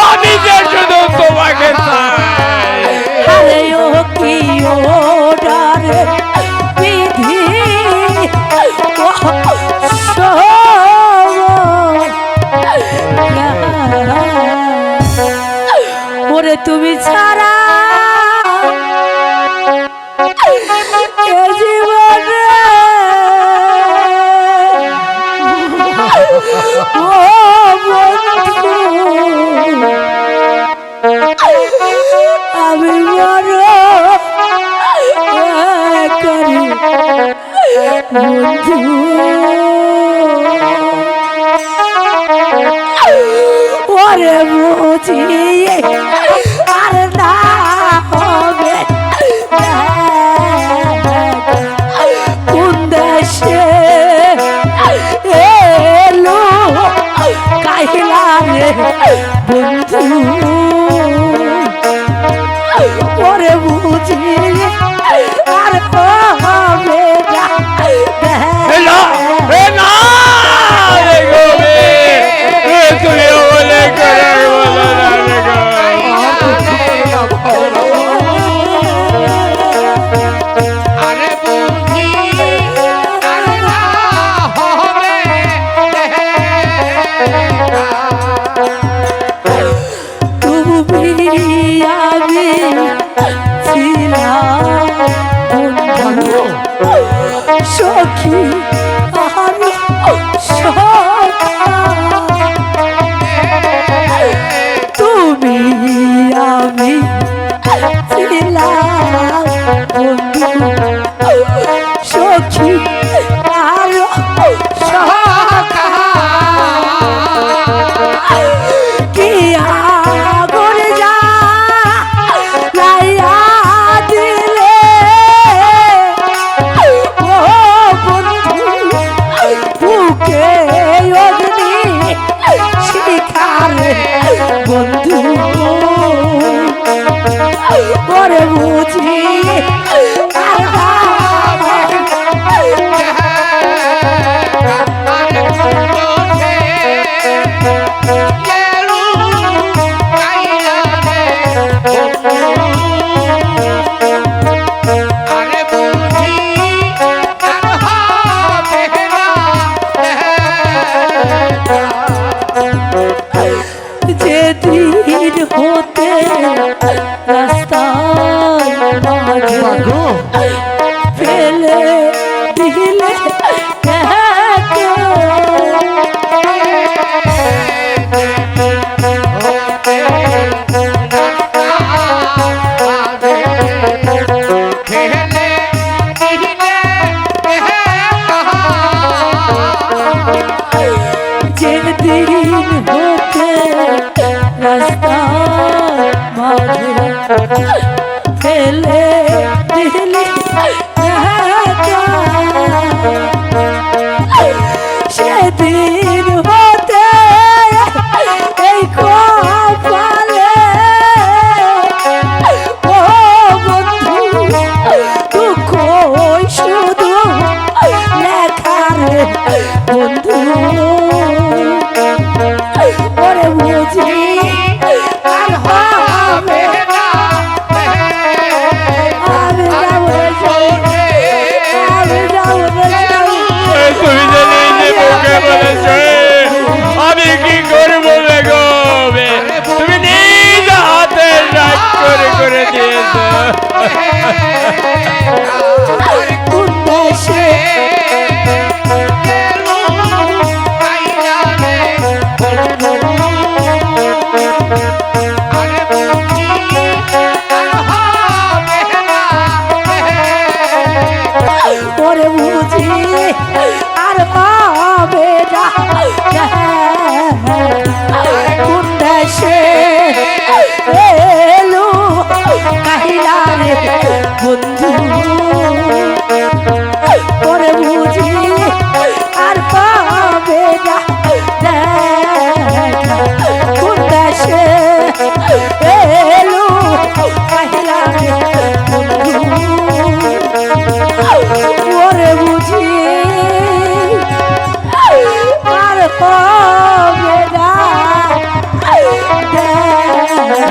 আমি যে শুধু তোমাকে চাই আরে ও কি ওডারে বিধি ওরে তুমি ছাড়া এ জীবনে ও বন্ধু আমি বড় করি বন্ধু ওরে বুঝি আর না হবে কোন দেশে এলো কাহিলা রে বন্ধু ওরে বুঝি আর হবে না না বেগমে তুমি বলে করে বলো না বেগম তুমি আমি ছিলাম বন্ধু সখী আর সখা তুমি আমি ছিলাম বন্ধু সখী আর সখা কি আগুন যা লাইয়া দিলে ও বন্ধু বুকে অগ্নি শিখারে বন্ধু ওরে বুঝি আর ফেলে দিলে যেদিন হতে রাস্তা মাঝে ফেলে দিলে সেদিন হতে এই কপালে ও বন্ধু দুঃখ শুধু লেখারে বন্ধু ওরে বুঝি আর হবে না আমি যাবো আমি যাবো তুমি জানি যে মুখে বলেছো আমি কি করবো বেগমে তুমি নিজ হাতে রাগ করে দিয়েছো উদ্দেশ্যে ওরে বুঝি আর পাবে না উদ্দেশ্যে এলো কাহিলা রে বন্ধু ওরে বুঝি আর পাবে না উদ্দেশ্যে এলো কাহিলা রে বন্ধু ওরে বুঝি আর হবে না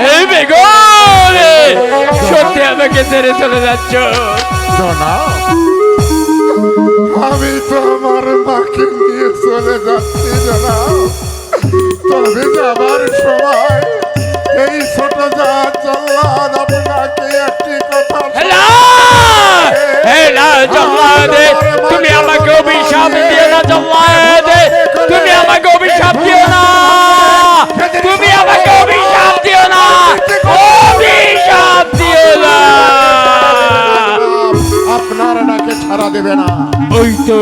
এই বেগমে সত্যি আমাকে ছেড়ে চলে যাচ্ছ জনা আমি তো আমার মাকে নিয়ে চলে যাচ্ছি জনা তবে যাবার সময় এই ছোট জাত জল্লাদ আপনাকে একটি কথা জল্লাদে তুমি আমাকে অভিশাপ দিও না জল্লাদে তুমি আমাকে অভিশাপ দিও না তুমি আমাকে অভিশাপ দিও না অভিশাপ দিও না আপনার ডাকে ছাড়া দেবে না ওই তো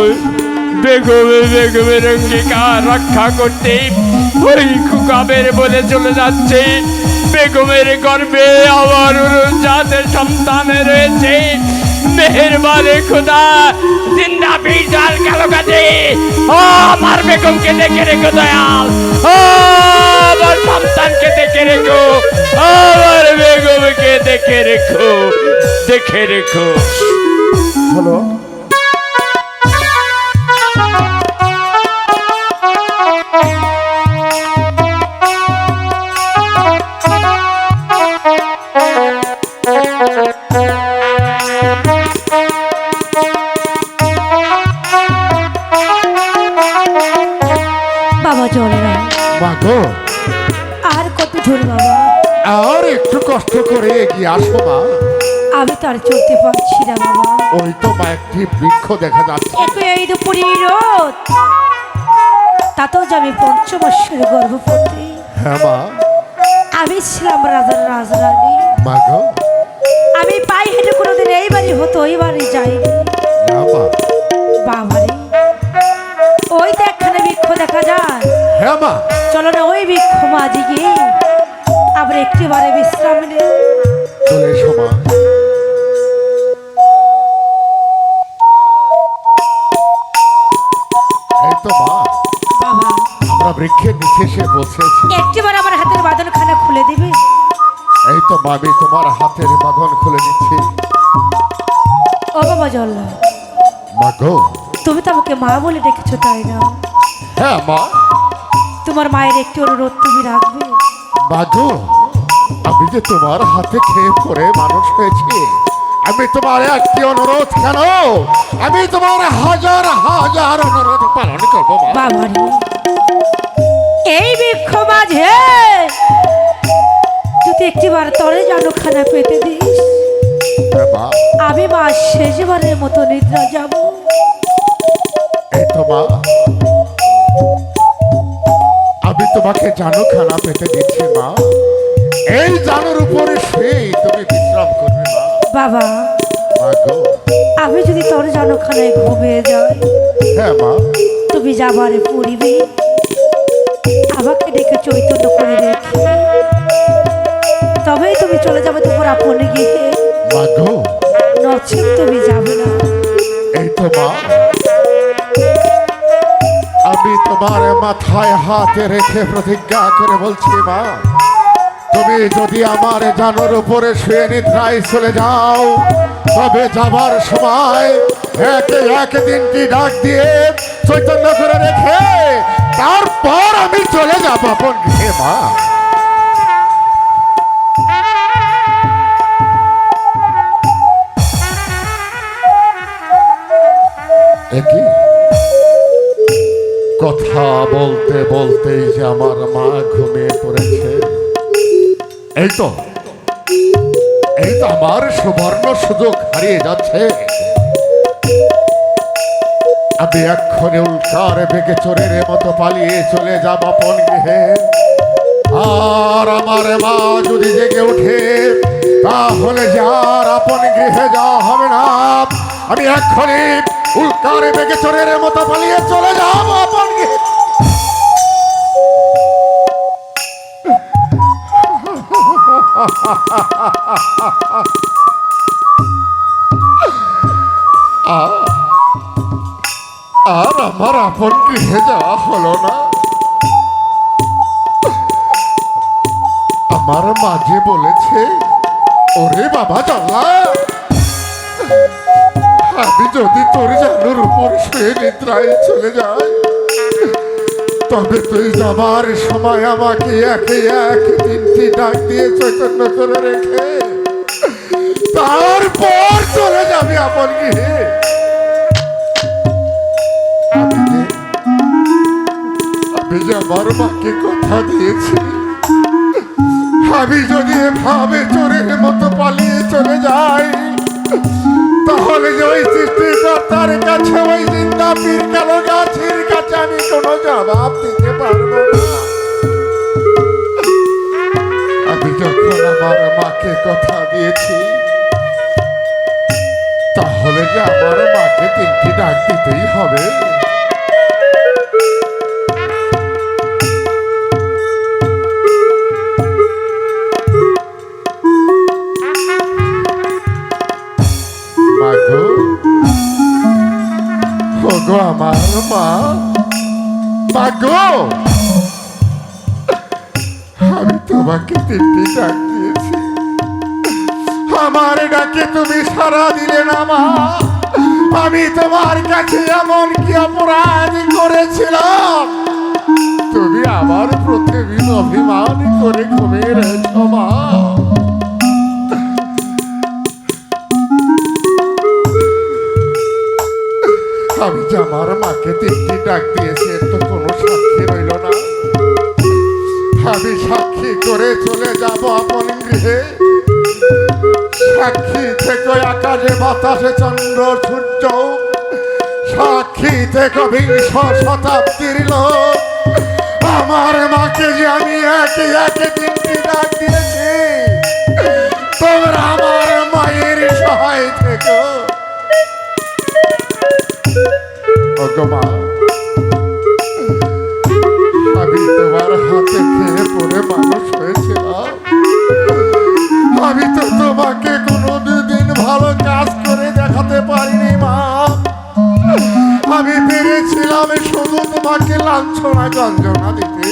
বেগমের অঙ্গীকার রক্ষা করতে ওই কুকাবের বলে চলে যাচ্ছে বেগমের গর্ভে আমার জাতের সন্তান রয়েছে মেহেরবানি খুদা জিন্দা বিশাল কালো কাজে ও আমার বেগমকে দেখে রেখো দয়াল ও আমার সন্তানকে দেখে রেখো আমার বেগমকে দেখে রেখো হ্যালো বাবা জলরা মা গো আর কত দূর বাবা আর একটু কষ্ট করে এগিয়ে আসো মা আমি তো আর চলতে পারছি না বাবা ওই তো মা একটি বৃক্ষ দেখা যাচ্ছে এত এই দুপুরি রোদ তাতেও যে আমি পঞ্চবর্ষের গর্ভবতী হ্যাঁ মা আমি ছিলাম রাজার রাজরানী মা গো আমি পাই হেঁটে কোনোদিন এই বাড়ি হতো ওই বাড়ি যাইনি না মা বাবারে ওই তো একখানে বৃক্ষ দেখা যায় হ্যাঁ মা চলো না ওই বৃক্ষ মাঝে গিয়ে আবার একটিবারে বিশ্রাম নেই চলে এসো মা এই তো মা বাবা আমরা বৃক্ষের নিচে এসে বসেছি একটিবার আমার হাতের বাঁধনখানা খুলে দিবে এই তো মা আমি তোমার হাতের বাঁধন খুলে দিচ্ছি ও বাবা জল্লা মা গো তুমি তো আমাকে মা বলে ডেকেছো তাই না হ্যাঁ মা তোমার মায়ের একটি অনুরোধ তুমি রাখবে মা গো আমি যে তোমার হাতে খেয়ে পড়ে মানুষ হয়েছি আমি তোমার একটি অনুরোধ কেন আমি তোমার হাজার হাজার অনুরোধ পালন করবো মা বাবারে এই বৃক্ষ মাঝে যদি একটিবার তরে জানো খানা পেতে দিস হ্যাঁ মা, আমি মা শেষবারের মতো নিদ্রা যাব। এই তো মা, আমি তোমাকে জানো খানা পেতে দিচ্ছি মা। এই জানোর উপরে শুয়েই তুমি বিশ্রাম করবে মা। বাবা, মা গো, আমি যদি তোর জানোখানায় ঘুমিয়ে যাই, হ্যাঁ মা, তুমি যাবারে পড়িবে, আমাকে ডেকে চৈতন্য করে রেখে তবেই তুমি চলে যাবে তোমার আপনে গিয়ে, মা গো, নচেত তুমি যাবে না। এই তো মা, আমি তোমার মাথায় হাত রেখে প্রতিজ্ঞা করে বলছি মা, তুমি যদি আমার জানোর উপরে শুয়ে নিদ্রায় চলে যাও, তবে যাবার সময় একে এক দিনটি ডাক দিয়ে চৈতন্য করে রেখে তারপর আমি চলে যাব আপন গৃহে মা। একই কথা বলতে বলতেই যে আমার মা ঘুমিয়ে পড়েছে। এই তো আমার সুবর্ণ সুযোগ হারিয়ে যাচ্ছে। আমি এক্ষণে উল্কার বেগে চোরের মতো পালিয়ে চলে যাব আপন গৃহে। আর আমার মা যদি জেগে ওঠে তাহলে যে আর আপন গৃহে যাওয়া হবে না। আমি এক্ষণে উল্কার বেগে চোরের মতো পালিয়ে চলে যাব আপন গৃহে। আর আমার আপন গৃহে যাওয়া হলো না। আমার মাঝে বলেছে, ওরে বাবা জানলা, আমি যদি তোর জানুর উপর শুয়ে নিদ্রায় চলে যাই, তবে তুই যাবার সময় আমাকে একে এক তিনটি ডাক দিয়ে চৈতন্য করে রেখে তারপর চলে যাবে আপন গৃহে। আমি যে আমার মাকে কথা দিয়েছি, আমি যদি এভাবে চোরের মতো পালিয়ে চলে যাই, তাহলে যে ওই সৃষ্টিকর্তার কাছে, ওই জিন্দা পীর কালো গাছের কাছে আমি কোনো জবাব দিতে পারবো না। আমি যখন আমার মাকে কথা দিয়েছি, তাহলে যে আমার মাকে তিনটি ডাক দিতেই হবে। গো আমার মা, মা গো, আমি তোমাকে তিনটি ডাক দিয়েছি, আমার ডাকে তুমি সাড়া দিলে না মা। আমি তোমার কাছে এমন কি অপরাধ করেছিলাম, তুমি আমার প্রতিদিন অভিমান করে ঘুমিয়ে রয়েছ মা। আমি যে আমার মাকে তিনটি ডাক দিয়েছি, এর তো কোনো সাক্ষী রইল না। আমি সাক্ষী করে চলে যাব আপন গৃহে। সাক্ষী থেকে আকাশে বাতাসে চন্দ্র সূর্য, সাক্ষী থেকে বিংশ শতাব্দীর লোক, আমার মাকে যে আমি একে একে তিনটি ডাক দিয়েছি, তোমরা আমার মায়ের সহায় থেকে। মা, আমি তোমার হাতে খেয়ে পড়ে মানুষ হয়েছিলাম। আমি তো তোমাকে কোনো দুদিন ভালো কাজ করে দেখাতে পারিনি মা। আমি পেরেছিলাম শুধু তোমাকে লাঞ্ছনা গঞ্জনা দিতে।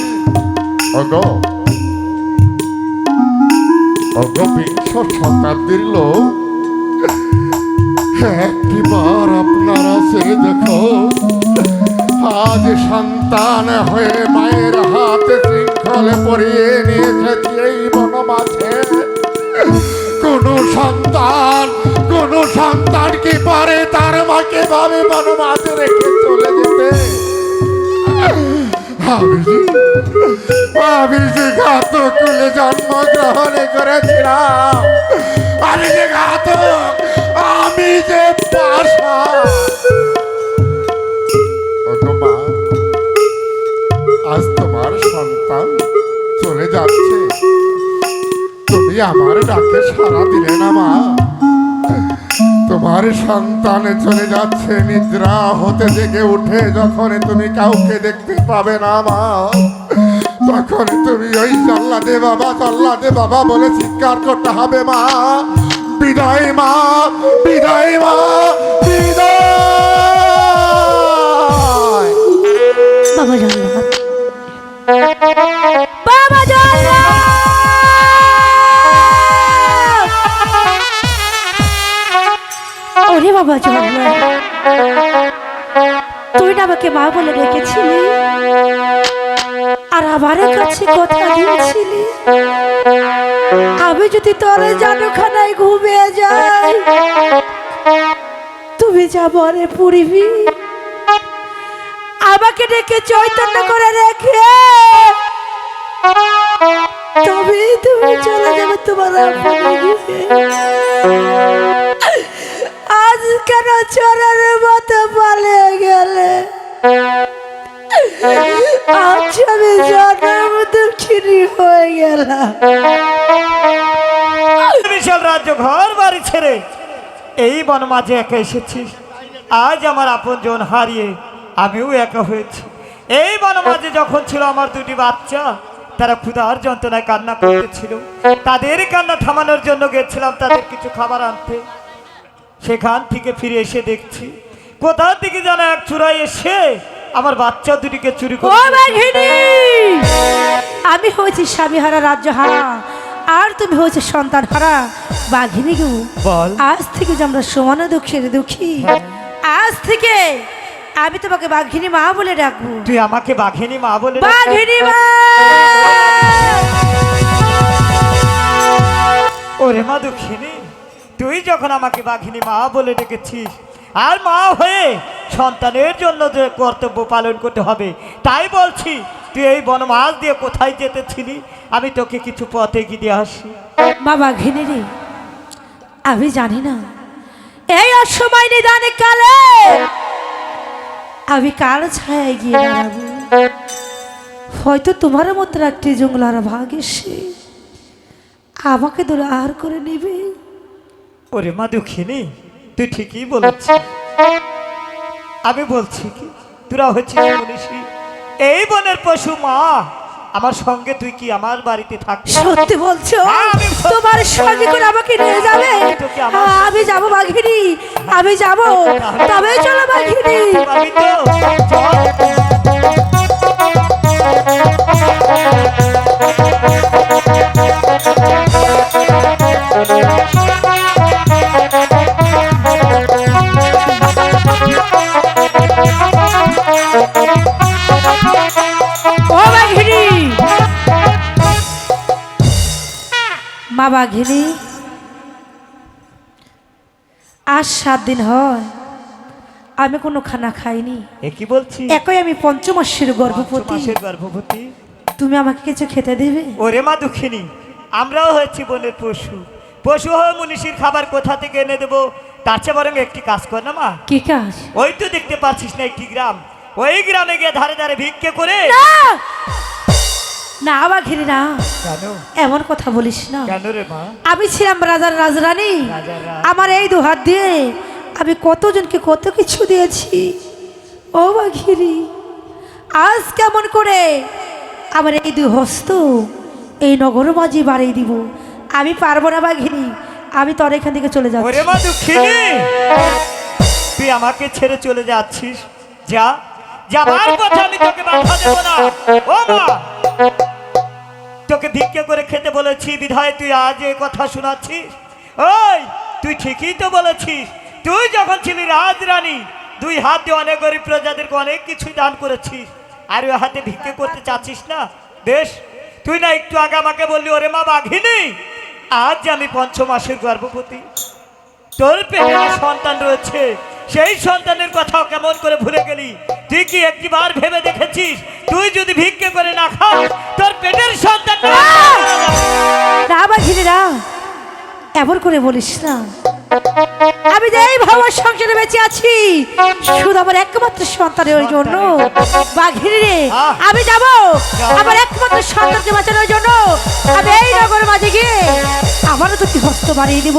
অগো বিংশ শতাব্দীর লোক, একটিবার আপনারা ছেড়ে দেখো, আজ সন্তান হয়ে মায়ের হাতে শৃঙ্খলে পরিয়ে নিয়ে এসেছি এই বনমাঝে। কোন সন্তান কি পারে তার মাকে ভাবে বনমাঝে রেখে চলে যেতে? আমি যে ঘাতকুলে জন্মগ্রহণ করেছিলাম, আমি যে ঘাতক, আমি যে পাশা। ওগো মা, আজ তোমার সন্তান চলে যাচ্ছে, তুমি আমার ডাকে সাড়া দিলে না মা। তোমার সন্তান চলে যাচ্ছে, নিদ্রা হতে জেগে উঠে যখন তুমি কাউকে দেখতে পাবে না মা, তখন তুমি ওই জল্লাদে বাবা বলে চিৎকার করতে হবে মা। বিদায় মা, বিদায় মা, বিদায়। বাবা জগন্নাথ, বাবা জগন্নাথ, ওরে বাবা জগন্নাথ, তুই না আমাকে মা বলে রেখেছিলি আর আমার কাছে কথা দিয়েছিলি, আমি যদি তোর জানুখানায় ঘুমিয়ে যাই তুমি যা বলে পুরিবি, আমাকে ডেকে চৈতন্য করে রেখে তবে তুমি চলে যাবে তোমার আপনে গিয়ে। আজ কেন চোরের মতো পালিয়ে গেলে? আজ আমি জন্মের মতো খিরি হয়ে গেলাম। বিশাল রাজ্য ঘর বাড়ি ছেড়ে এই বনমাঝে একা এসেছিস। আজ আমার আপনজন হারিয়ে আমিও একা হয়েছি। এই বনমাঝে যখন ছিল আমার দুটি বাচ্চা, তারা ক্ষুধার যন্ত্রণায় কান্না করতেছিল। তাদের কান্না থামানোর জন্য গেছিলাম তাদের কিছু খাবার আনতে। সেখান থেকে ফিরে এসে দেখছি কোথা থেকে যেন এক চুরাই এসে আমার বাচ্চা দুটিকে চুরি করে। আমি হয়েছি স্বামী হারা, রাজ্য হারা, আর তুমি হয়েছে সন্তান হারা। বাঘিনী গো, বল। আজ থেকে যে আমরা সমান দুঃখের দুঃখী, আজ থেকে আমি তোমাকে বাঘিনী মা বলে ডাকবো। তুই আমাকে বাঘিনী মা বলে ডাক। বাঘিনী মা। ওরে মা দুঃখিনী, তুই যখন আমাকে বাঘিনী মা বলে ডেকেছিস, আর মা হয়ে সন্তানের জন্য যে কর্তব্য পালন করতে হবে, তাই বলছি তুই এই বনমাস দিয়ে কোথায় যেতেছিলি? আমি তোকে কিছু পথ এগিয়ে দিয়ে আসি। মা বাঘিনী রে, আমি জানি না এই অসময় নিদানে কালে আমি কার ছায়ায় গিয়ে দাঁড়াবো। হয়তো তোমার মতো একটি জঙ্গলার ভাগ এসে আমাকে দূরে আহার করে নেবে। ওরে মা দুঃখিনী, তুই ঠিকই বলেছিস। আমি বলছি কি, তোরা হচ্ছিস মনীষী, এই বনের পশু মা। আমার সঙ্গে তুই কি আমার বাড়িতে থাকবি? সত্যি বলছো? হ্যাঁ, আমি সত্যি তোমার সঙ্গে করে আমাকে নিয়ে যাবে? আমি যাবো বাঘিনী, আমি যাবো। তবে চলো বাঘিনী। আমি তো চল। ও বাঘিনী, মা বাঘিনী, আজ 7 দিন হয় আমি কোনো খানা খাইনি। এ কি বলছিস? একই আমি 5 মাসের গর্ভবতী। মাসের গর্ভবতী? তুমি আমাকে কিছু খেতে দেবে? ওরে মা দুঃখিনী, আমরাও হচ্ছি বনের পশু। পশু হয়ে মনীষীর খাবার কোথা থেকে এনে দেবো? তার চেয়ে বরং একটি কাজ কর না মা। কি কাজ? ওই তো দেখতে পাচ্ছিস না একটি গ্রাম, ওই গ্রামে গিয়ে ধারে ধারে ভিক্ষে করে। না বাঘিনী না, কেন? এমন কথা বলিস না। কেন রে মা? আমি ছিলাম রাজার রাজরানী, রাজার রাজ। আমার এই 2 হাত দিয়ে আমি কতজনকে কত কিছু দিয়েছি। ও বাঘিনী, আজ কেমন করে আমার এই 2 হস্ত এই নগর মাঝি বাড়িয়ে দিব? আমি পারবো না বাঘিনী, আমি তোর এখান থেকে চলে যাচ্ছি। ওরে মা দুঃখিনী, তুই আমাকে ছেড়ে চলে যাচ্ছিস? যা, যাবার পথে আমি তোকে বাধা দেব না। ও মা, তোকে ভিক্ষে করে খেতে বলেছি বিধায় তুই আজ এই কথা শোনাচ্ছিস? ওই তুই ঠিকই তো বলেছিস, তুই যখন ছিলি রাজরানী 2 হাত দিয়ে অনেক গরিব প্রজাদেরকে অনেক কিছু দান করেছিস, আর ওই হাতে ভিক্ষে করতে চাচ্ছিস না? বেশ, তুই না একটু আগে আমাকে বললি ওরে মা বাঘিনী, আজ আমি 5 মাসের গর্ভবতী, তোর পেটে সন্তান রয়েছে, সেই সন্তানের কথাও কেমন করে ভুলে গেলি? তুই কি একটিবার ভেবে দেখেছিস তুই যদি ভিক্ষে করে না খাস তোর পেটের সন্তান? না বাঘিনী না, এমন করে বলিস না। আমি যে এই ভাবার সংসারে বেঁচে আছি শুধু আমার একমাত্র সন্তানের জন্য। বাঘিনী রে, আমি যাব আমার একমাত্র সন্তানকে বাঁচানোর জন্য। আমি এই নগর মাঝে গিয়ে আমারও দুটি হস্ত বাড়িয়ে দিব।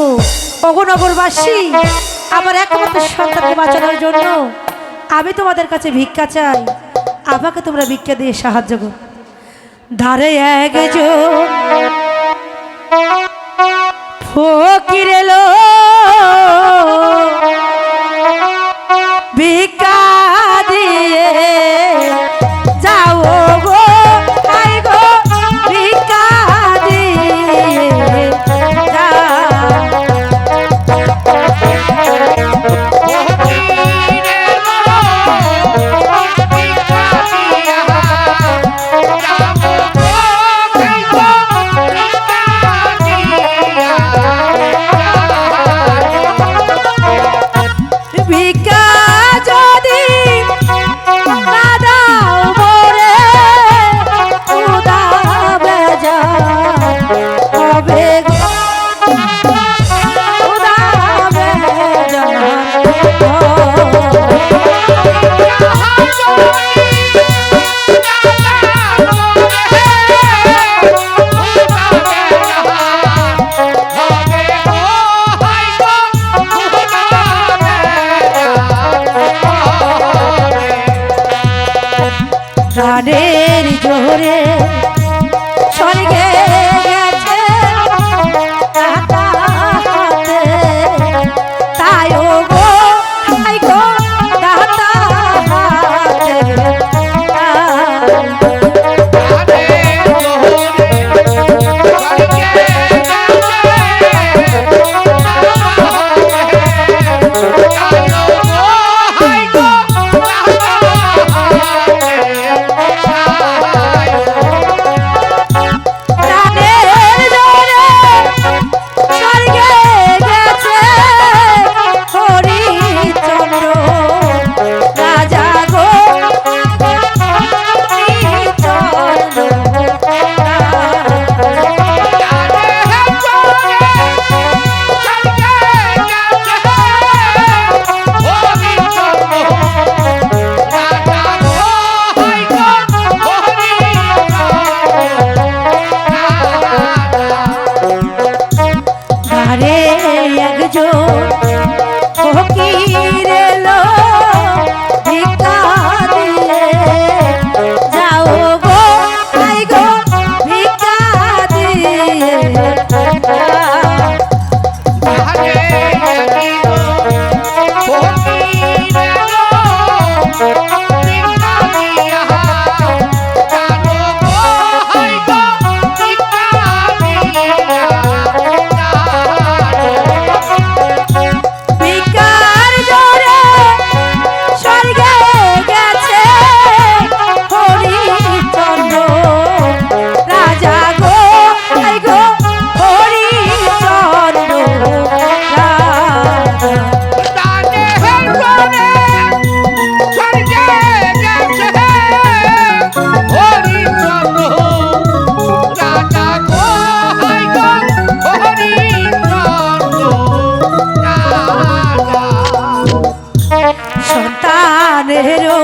ওগো নগরবাসী, আমার একমাত্র সন্তানকে বাঁচানোর জন্য আমি তোমাদের কাছে ভিক্ষা চাই। আমাকে তোমরা ভিক্ষা দিয়ে সাহায্য করো। ধারে একজন ফকির এলো ভিক্ষা দিয়ে যাও গো, আই গো ভিক্ষা দিয়ে যাও। ভিক্ষা যদি না দাও মোরে উদা বেজা হবে গো, উদা বেজা প্রাণের জোরে স্বর্গে গেছে হাতে, তাই ও গো হাই গো দাতা হাতে। সন্তানেরও